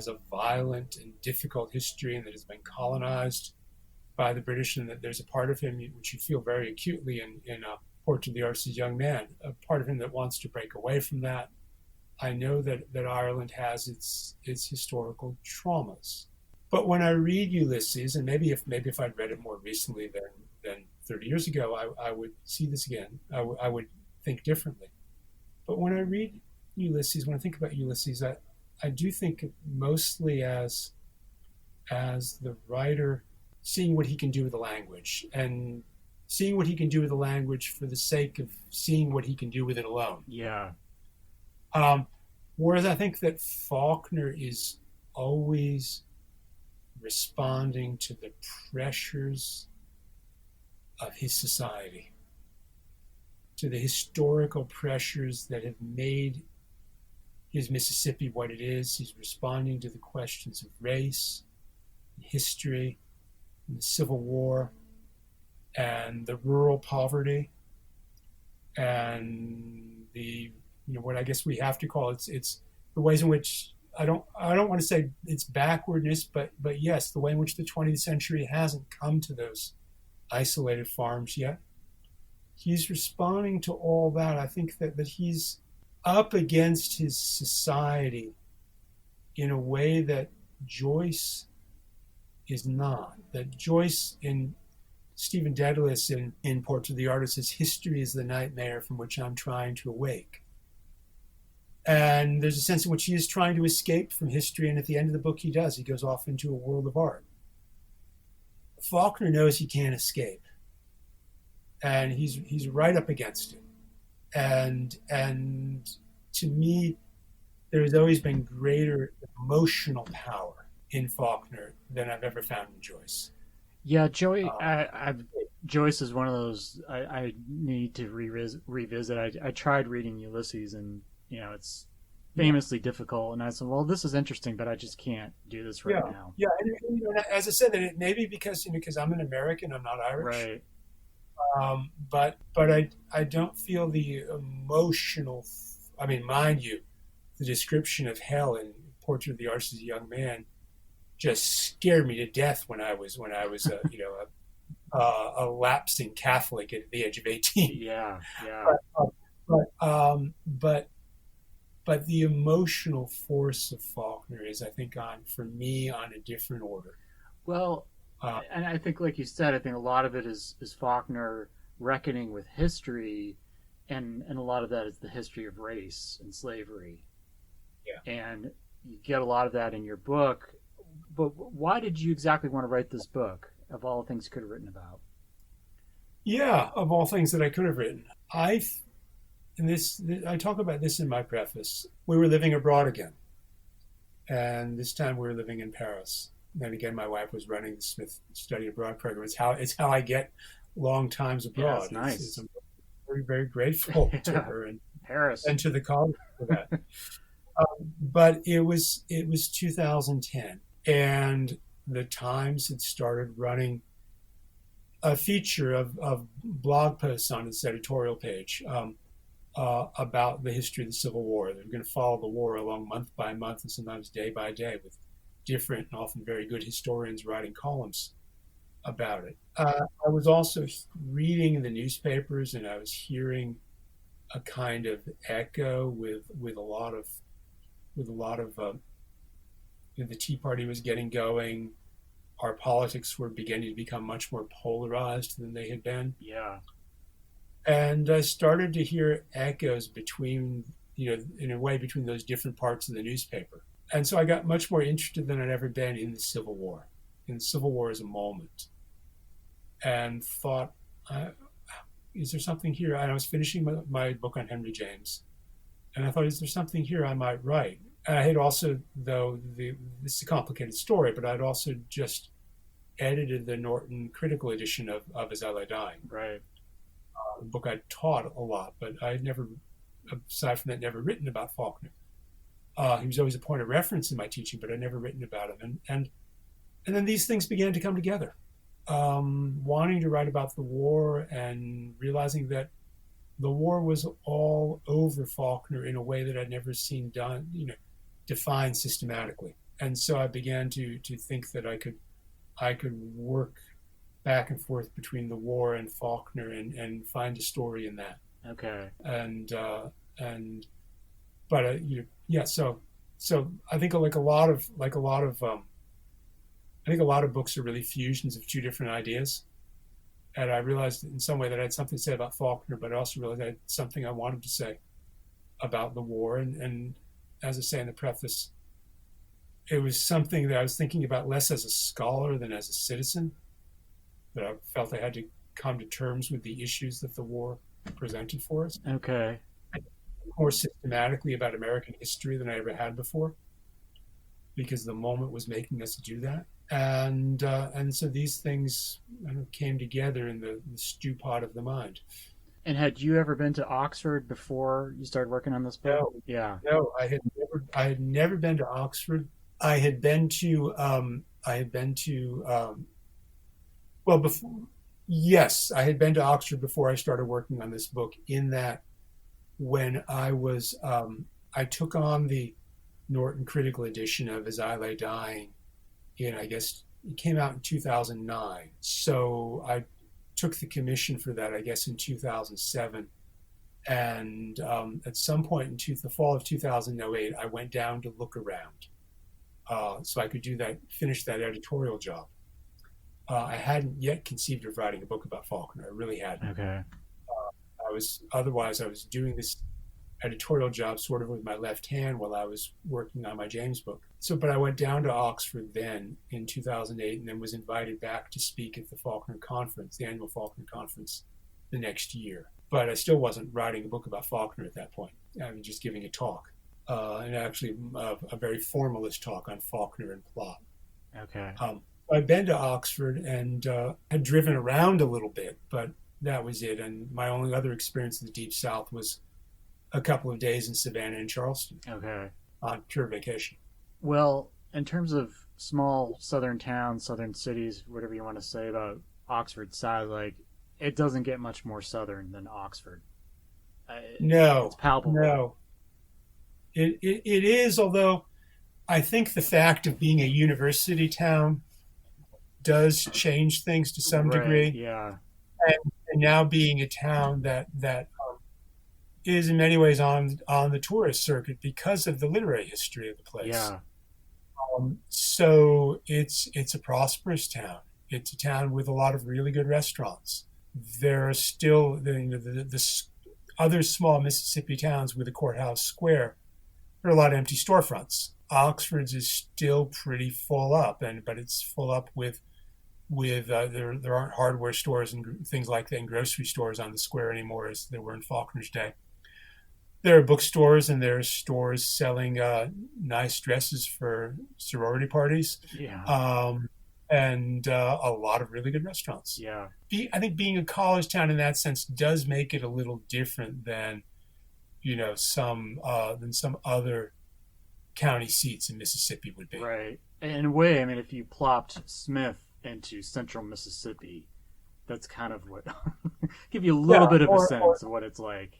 a violent and difficult history, and that has been colonized by the British, and that there's a part of him which you feel very acutely in Portrait of the Artist's Young Man, a part of him that wants to break away from that. I know that Ireland has its historical traumas. But when I read Ulysses, and maybe if I'd read it more recently than 30 years ago, I would see this again. I would think differently. But when I read Ulysses, when I think about Ulysses, I do think mostly as the writer seeing what he can do with the language, and seeing what he can do with the language for the sake of seeing what he can do with it alone. Yeah. Whereas I think that Faulkner is always responding to the pressures of his society, to the historical pressures that have made his Mississippi what it is. He's responding to the questions of race, history, and the Civil War, and the rural poverty, and the what I guess we have to call it's the ways in which I don't want to say it's backwardness, but yes, the way in which the 20th century hasn't come to those isolated farms yet. He's responding to all that. I think that he's up against his society in a way that Joyce is not. That Joyce, in Stephen Dedalus in Portrait of the Artist, says history is the nightmare from which I'm trying to awake. And there's a sense in which he is trying to escape from history, and at the end of the book he does. He goes off into a world of art. Faulkner knows he can't escape, and he's right up against it. And to me, there has always been greater emotional power in Faulkner than I've ever found in Joyce. Yeah, Joyce is one of those I need to revisit. I tried reading Ulysses, and it's famously difficult. And I said, well, this is interesting, but I just can't do this right now. Yeah, and as I said, that it may be because I'm an American, I'm not Irish. Right. But I don't feel the emotional. I mean, mind you, the description of hell in Portrait of the Artist's Young Man just scared me to death when I was a lapsing Catholic at the age of 18. Yeah. But the emotional force of Faulkner is, I think, for me, on a different order. Well, and I think, like you said, I think a lot of it is Faulkner reckoning with history, and a lot of that is the history of race and slavery. Yeah. And you get a lot of that in your book. But why did you exactly want to write this book, of all the things you could have written about? Yeah, of all things that I could have written. I and this I talk about this in my preface. We were living abroad again, and this time we were living in Paris. And then again, my wife was running the Smith Study Abroad program. It's how I get long times Yeah, abroad. it's nice. I'm very, very grateful to Yeah. her and Paris. to the college for that. But it was 2010, and the Times had started running a feature of blog posts on its editorial page about the history of the Civil War. They were going to follow the war along month by month and sometimes day by day with different and often very good historians writing columns about it. I was also reading the newspapers, and I was hearing a kind of echo with a lot of the Tea Party was getting going. Our politics were beginning to become much more polarized than they had been. Yeah. And I started to hear echoes between, in a way, between those different parts of the newspaper. And so I got much more interested than I'd ever been in the Civil War, in the Civil War as a moment, and thought, is there something here? And I was finishing my book on Henry James, and I thought, is there something here I might write? And I had also, though, this is a complicated story, but I'd also just edited the Norton critical edition of As I Lay Dying. Right. A book I taught a lot, but I had never, aside from that, never written about Faulkner. He was always a point of reference in my teaching, but I'd never written about him. And then these things began to come together. Wanting to write about the war and realizing that the war was all over Faulkner in a way that I'd never seen done, defined systematically. And so I began to think that I could work back and forth between the war and Faulkner and find a story in that. Okay. So I think like a lot of I think a lot of books are really fusions of two different ideas. And I realized in some way that I had something to say about Faulkner, but I also realized I had something I wanted to say about the war. And as I say in the preface, it was something that I was thinking about less as a scholar than as a citizen, that I felt I had to come to terms with the issues that the war presented for us. Okay. More systematically about American history than I ever had before, because the moment was making us do that. And so these things came together in the stew pot of the mind. And had you ever been to Oxford before you started working on this book? No. Yeah. No, I had never been to Oxford. I had been to well, before, yes, I had been to Oxford before I started working on this book, in that when I took on the Norton critical edition of As I Lay Dying I guess it came out in 2009. So I took the commission for that, I guess, in 2007. And at some point in the fall of 2008, I went down to look around so I could finish that editorial job. I hadn't yet conceived of writing a book about Faulkner. I really hadn't. Okay. I was doing this editorial job sort of with my left hand while I was working on my James book. But I went down to Oxford then in 2008, and then was invited back to speak at the Faulkner conference, the annual Faulkner conference, the next year. But I still wasn't writing a book about Faulkner at that point. I was just giving a talk, and actually a very formalist talk on Faulkner and plot. Okay. I'd been to Oxford and had driven around a little bit, but that was it. And my only other experience in the Deep South was a couple of days in Savannah and Charleston. Okay. On pure vacation. Well, in terms of small southern towns, southern cities, whatever you want to say about Oxford size, like, it doesn't get much more southern than Oxford. No. It's palpable. No. It is, although I think the fact of being a university town does change things to some degree. Yeah. And now being a town that is in many ways on the tourist circuit because of the literary history of the place. Yeah. So it's a prosperous town. It's a town with a lot of really good restaurants. There are still the other small Mississippi towns with a courthouse square. There are a lot of empty storefronts. Oxford's is still pretty full up, but it's full up with there aren't hardware stores and things like that and grocery stores on the square anymore as there were in Faulkner's day. There are bookstores and there are stores selling nice dresses for sorority parties. Yeah. And a lot of really good restaurants. Yeah. I think being a college town in that sense does make it a little different than, some other county seats in Mississippi would be. Right. In a way, I mean, if you plopped Smith into central Mississippi, that's kind of what give you a little bit of a sense of what it's like.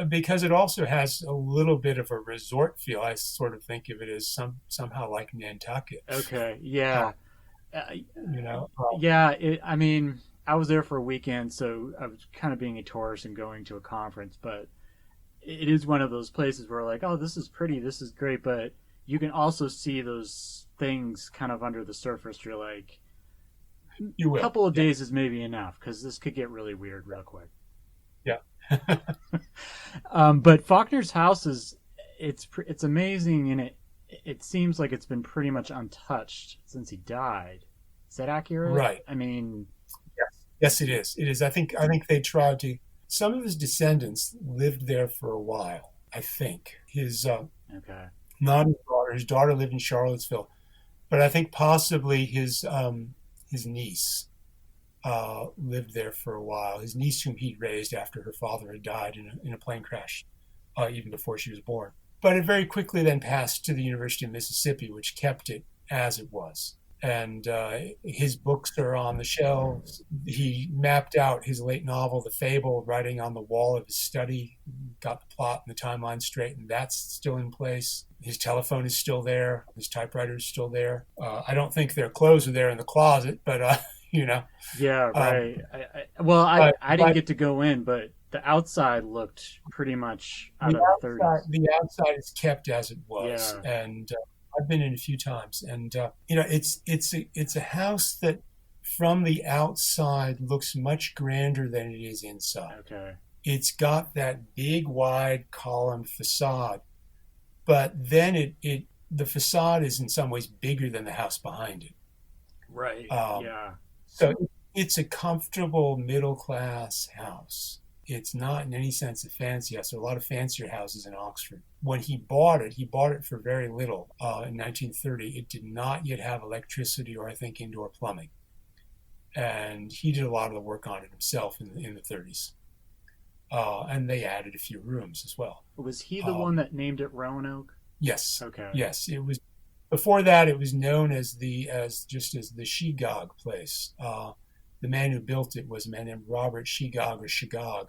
Because it also has a little bit of a resort feel. I sort of think of it as somehow like Nantucket. Okay. Yeah. I mean, I was there for a weekend, so I was kind of being a tourist and going to a conference, but it is one of those places where like, oh, this is pretty, this is great, but you can also see those things kind of under the surface. You're like, a couple of days is maybe enough because this could get really weird real quick. Yeah. But Faulkner's house it's amazing, and it seems like it's been pretty much untouched since he died. Is that accurate? Right. I mean, yes, it is. It is. I think they tried to. Some of his descendants lived there for a while. I think not his daughter. His daughter lived in Charlottesville, but I think possibly his niece lived there for a while. His niece, whom he'd raised after her father had died in a plane crash, even before she was born. But it very quickly then passed to the University of Mississippi, which kept it as it was. And his books are on the shelves. He mapped out his late novel, The Fable, writing on the wall of his study, got the plot and the timeline straight, and that's still in place. His telephone is still there. His typewriter is still there. I don't think their clothes are there in the closet, but, Yeah, right. I didn't get to go in, but the outside looked pretty much out of the 30s. The outside is kept as it was. Yeah. And I've been in a few times. And, it's a house that from the outside looks much grander than it is inside. Okay. It's got that big, wide column facade. But then the facade is in some ways bigger than the house behind it. Right. Yeah. So it's a comfortable middle-class house. It's not in any sense a fancy house. There are a lot of fancier houses in Oxford. When he bought it for very little. In 1930, it did not yet have electricity or, I think, indoor plumbing. And he did a lot of the work on it himself in the 30s. And they added a few rooms as well. Was he the one that named it Roanoke? Yes. Okay. Yes, it was. Before that, it was known as the Shegog place. The man who built it was a man named Robert Shegog or Shegog,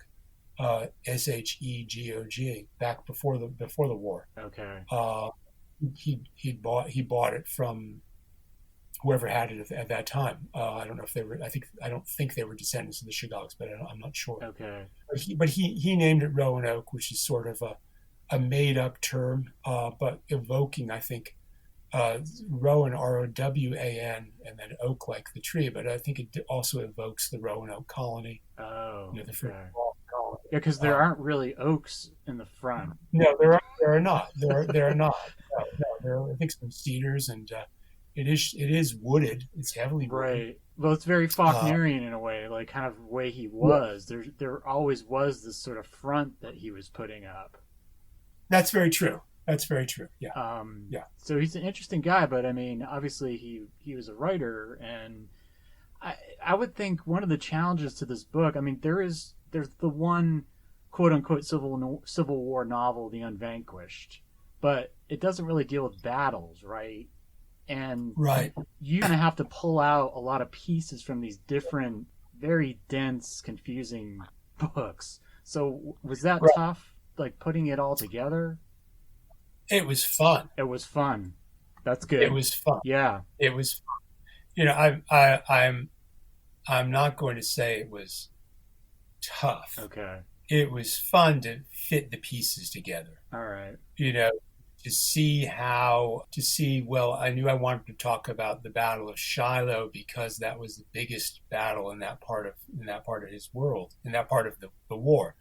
Shegog, back before the war. Okay. He bought it from whoever had it at that time. I don't know if they were. I don't think they were descendants of the Shegogs, but I'm not sure. Okay. But he named it Roanoke, which is sort of a made up term, but evoking, I think. Rowan, Rowan, and then oak like the tree, but I think it also evokes the Roanoke colony. Oh, the okay. colony. Yeah, because there aren't really oaks in the front. No, there are not. There are not. No, there are, I think, some cedars, and it is wooded. It's heavily wooded. Right. Well, it's very Faulknerian in a way, like kind of the way he was. Yeah. There always was this sort of front that he was putting up. That's very true. That's very true. Yeah. Yeah. So he's an interesting guy, but I mean, obviously he was a writer, and I would think one of the challenges to this book. I mean, there's the one quote unquote Civil War novel, The Unvanquished, but it doesn't really deal with battles, right? And you're gonna have to pull out a lot of pieces from these different, very dense, confusing books. So was that tough, like putting it all together? It was fun. It was fun. That's good. It was fun. Yeah. It was fun. I'm not going to say it was tough. Okay. It was fun to fit the pieces together. All right. To see, well, I knew I wanted to talk about the Battle of Shiloh because that was the biggest battle in that part of his world, in that part of the war.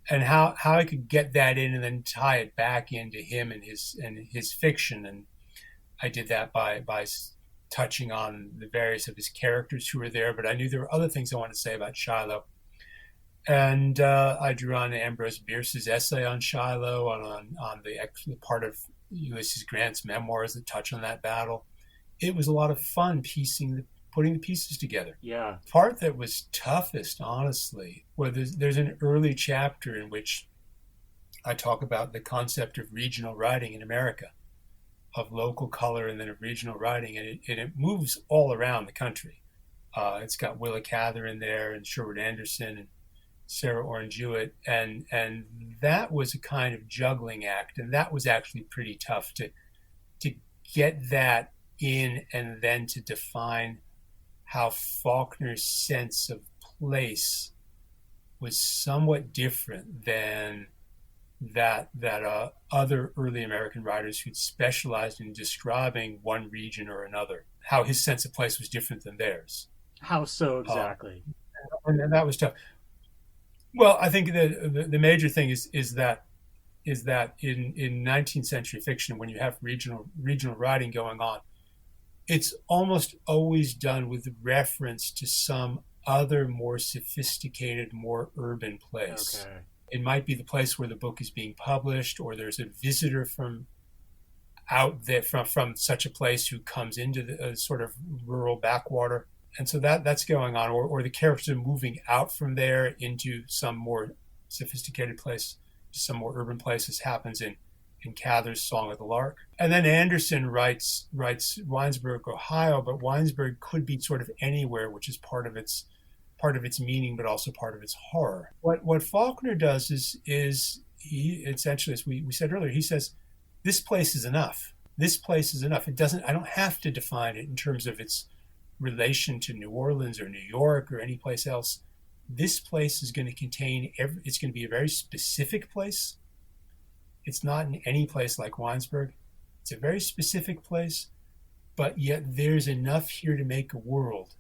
And how I could get that in and then tie it back into him and his fiction, and I did that by touching on the various of his characters who were there, but I knew there were other things I wanted to say about Shiloh. And I drew on Ambrose Bierce's essay on Shiloh, on the part of Ulysses Grant's memoirs that touch on that battle. It was a lot of fun putting the pieces together. Yeah. The part that was toughest, honestly, where there's an early chapter in which I talk about the concept of regional writing in America, of local color and then of regional writing, and it moves all around the country. It's got Willa Cather in there and Sherwood Anderson and Sarah Orne Jewett, and that was a kind of juggling act, and that was actually pretty tough to get that in, and then to define how Faulkner's sense of place was somewhat different than that other early American writers who'd specialized in describing one region or another, how his sense of place was different than theirs. How so exactly? And that was tough. Well, I think the major thing is that in 19th century fiction, when you have regional writing going on, it's almost always done with reference to some other more sophisticated, more urban place. Okay. It might be the place where the book is being published, or there's a visitor from out there from such a place who comes into the sort of rural backwater. And so that's going on, or the characters are moving out from there into some more sophisticated place, some more urban places. Happens in Cather's Song of the Lark. And then Anderson writes Winesburg, Ohio, but Winesburg could be sort of anywhere, which is part of its meaning, but also part of its horror. What Faulkner does is he essentially, as we said earlier, he says, this place is enough. This place is enough. I don't have to define it in terms of its relation to New Orleans or New York or any place else. This place is going to contain it's going to be a very specific place. It's not in any place like Winesburg. It's a very specific place, but yet there's enough here to make a world.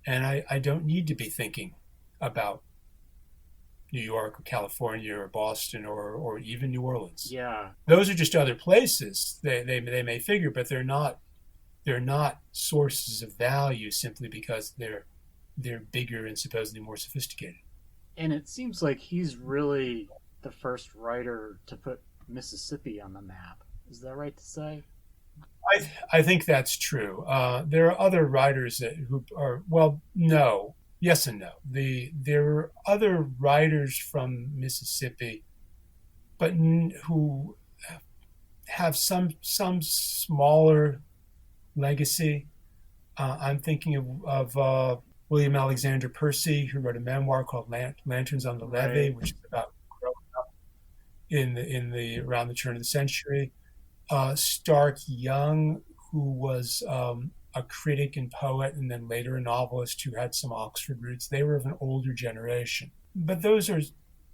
And I don't need to be thinking about New York or California or Boston or even New Orleans. Yeah. Those are just other places. They may figure, but they're not sources of value simply because they're bigger and supposedly more sophisticated. And it seems like he's really the first writer to put Mississippi on the map. Is that right to say? I think that's true. There are other writers who are, well, no, yes and no. There are other writers from Mississippi, but who have some smaller legacy. I'm thinking of William Alexander Percy, who wrote a memoir called Lanterns on the Levee, Right. which is about growing up in the around the turn of the century. Stark Young, who was a critic and poet, and then later a novelist who had some Oxford roots. They were of an older generation, but those are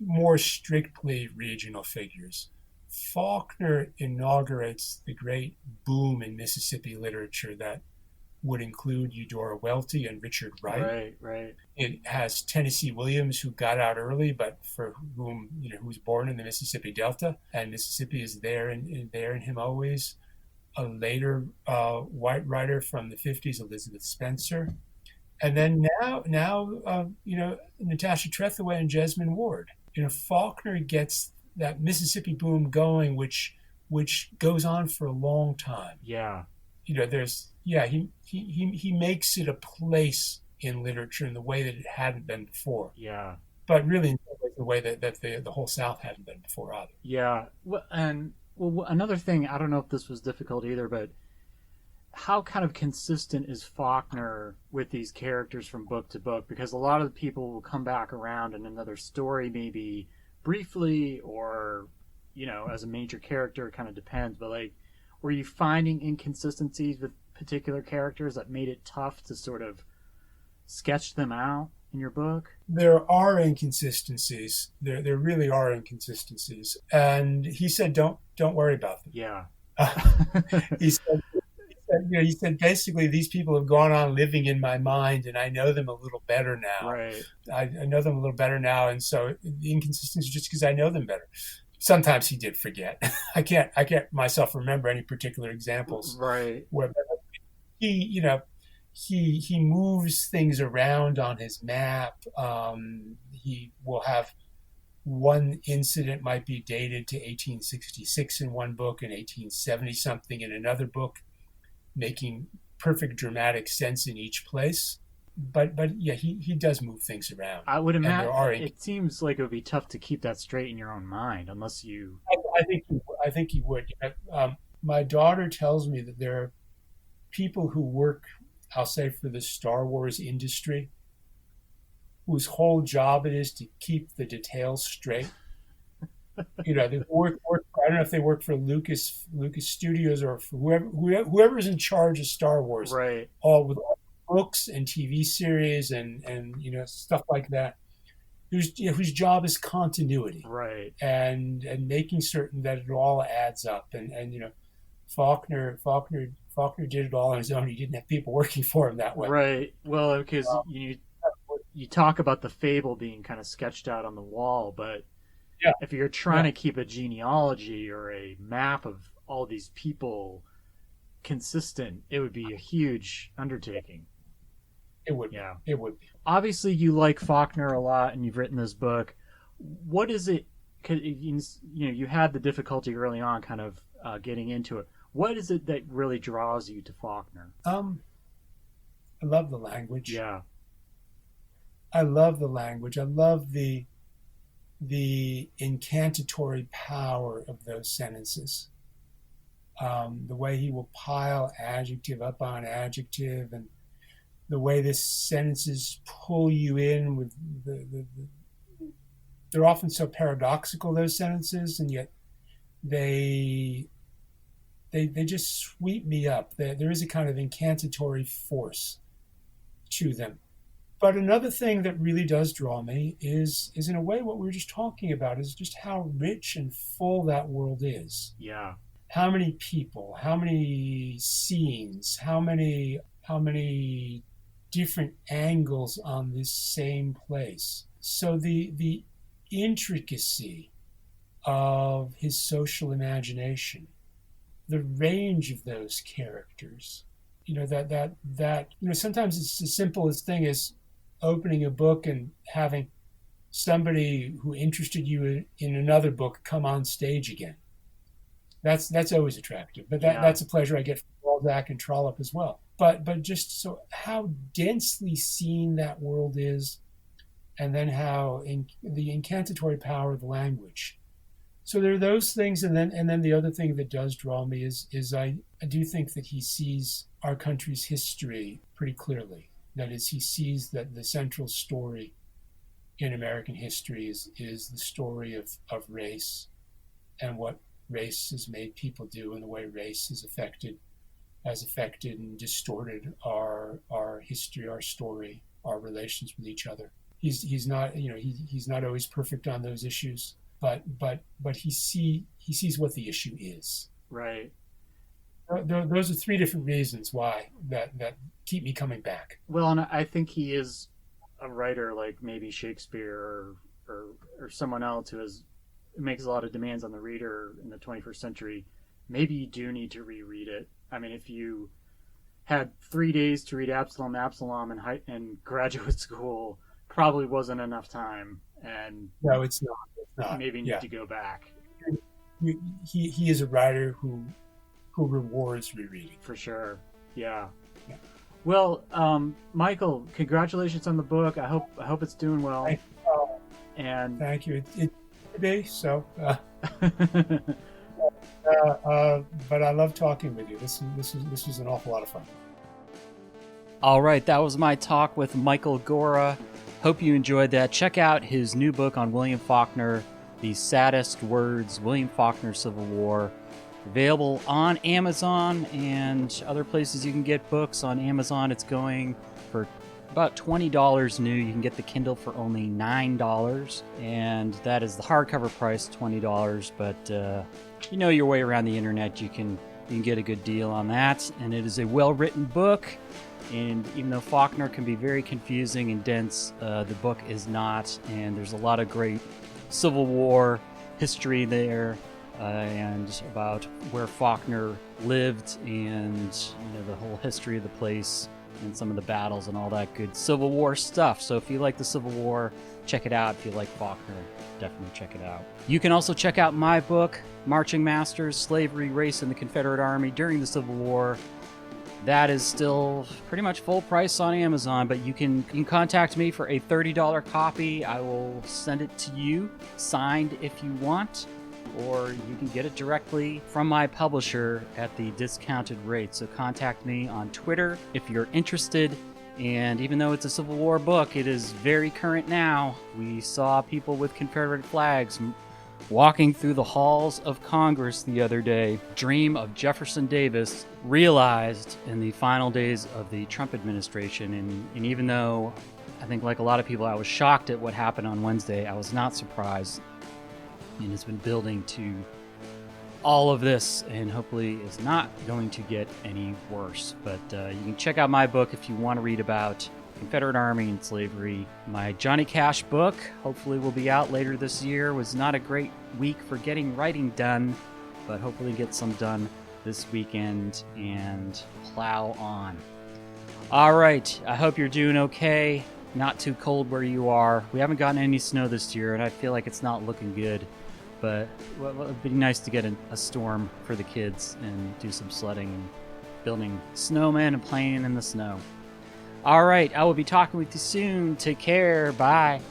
more strictly regional figures. Faulkner inaugurates the great boom in Mississippi literature that would include Eudora Welty and Richard Wright. Right. It has Tennessee Williams, who got out early, but for whom, who was born in the Mississippi Delta, and Mississippi is there and there in him always. A later white writer from the 50s, Elizabeth Spencer. And then now Natasha Trethewey and Jesmyn Ward. Faulkner gets that Mississippi boom going, which goes on for a long time. Yeah. He makes it a place in literature in the way that it hadn't been before. Yeah. But really in the way that the whole South hadn't been before either. Yeah. Well, another thing, I don't know if this was difficult either, but how kind of consistent is Faulkner with these characters from book to book? Because a lot of the people will come back around in another story, maybe briefly or, as a major character, it kind of depends. But were you finding inconsistencies with particular characters that made it tough to sort of sketch them out in your book? There are inconsistencies. There really are inconsistencies. And he said, don't worry about them. Yeah. He said basically these people have gone on living in my mind, and I know them a little better now. Right. I know them a little better now, and so the inconsistency is just because I know them better. Sometimes he did forget. I can't myself remember any particular examples. Right. Where he moves things around on his map. He will have one incident might be dated to 1866 in one book and 1870 something in another book, making perfect dramatic sense in each place. But yeah, he does move things around. I would imagine it seems like it would be tough to keep that straight in your own mind unless you. I think he would. My daughter tells me that there are people who work, I'll say, for the Star Wars industry, whose whole job it is to keep the details straight. They work. I don't know if they work for Lucas Studios or for whoever's in charge of Star Wars. Right. All with books and TV series and stuff like that. Whose job is continuity. Right. And making certain that it all adds up. And Faulkner did it all on his own. He didn't have people working for him that way. Right. Well, because you talk about the fable being kind of sketched out on the wall, but yeah, if you're trying to keep a genealogy or a map of all these people consistent, it would be a huge undertaking. It would. Yeah. It would. Obviously, you like Faulkner a lot, and you've written this book. What is it? Cause you had the difficulty early on, kind of getting into it. What is it that really draws you to Faulkner? I love the language. Yeah. I love the language. I love the incantatory power of those sentences. The way he will pile adjective up on adjective, and the way the sentences pull you in with they're often so paradoxical, those sentences, and yet they just sweep me up. There is a kind of incantatory force to them. But another thing that really does draw me is in a way what we were just talking about, is just how rich and full that world is. Yeah. How many people, how many scenes, how many different angles on this same place. So the intricacy of his social imagination, the range of those characters, that sometimes it's as simple as thing as opening a book and having somebody who interested you in another book come on stage again. That's always attractive, but that's a pleasure I get from Balzac and Trollope as well. But just so how densely seen that world is, and then how the incantatory power of the language. So there are those things, and then the other thing that does draw me is I do think that he sees our country's history pretty clearly. That is, he sees that the central story in American history is the story of race, and what race has made people do, and the way race has affected and distorted our history, our story, our relations with each other. He's not he's not always perfect on those issues, but he sees what the issue is. Right. Those are three different reasons why that keep me coming back. Well, and I think he is a writer like maybe Shakespeare or someone else who makes a lot of demands on the reader in the 21st century. Maybe you do need to reread it. I mean, if you had 3 days to read Absalom in graduate school, probably wasn't enough time. And no, it's not. Maybe need to go back. He is a writer who rewards rereading. For sure. Yeah. Well, Michael, congratulations on the book. I hope it's doing well. Thank you. It could be so. But I love talking with you. This was an awful lot of fun. All right, that was my talk with Michael Gorra. Hope you enjoyed that. Check out his new book on William Faulkner, The Saddest Words, William Faulkner Civil War. Available on Amazon and other places you can get books. On Amazon, it's going for about $20 new. You can get the Kindle for only $9, and that is the hardcover price, $20. But you know your way around the internet. You can get a good deal on that, and it is a well-written book. And even though Faulkner can be very confusing and dense, the book is not. And there's a lot of great Civil War history there. and about where Faulkner lived, and the whole history of the place and some of the battles and all that good Civil War stuff. So if you like the Civil War, check it out. If you like Faulkner, definitely check it out. You can also check out my book, Marching Masters, Slavery, Race, and the Confederate Army During the Civil War. That is still pretty much full price on Amazon, but you can contact me for a $30 copy. I will send it to you, signed if you want, or you can get it directly from my publisher at the discounted rate. So contact me on Twitter if you're interested. And even though it's a Civil War book, it is very current now. We saw people with Confederate flags walking through the halls of Congress the other day. Dream of Jefferson Davis realized in the final days of the Trump administration. And even though I think, like a lot of people, I was shocked at what happened on Wednesday, I was not surprised. And it's been building to all of this, and hopefully is not going to get any worse. But you can check out my book if you want to read about Confederate Army and slavery. My Johnny Cash book hopefully will be out later this year. Was not a great week for getting writing done, but hopefully get some done this weekend and plow on. All right, I hope you're doing okay. Not too cold where you are. We haven't gotten any snow this year, and I feel like it's not looking good. But it would be nice to get a storm for the kids and do some sledding and building snowmen and playing in the snow. All right, I will be talking with you soon. Take care. Bye.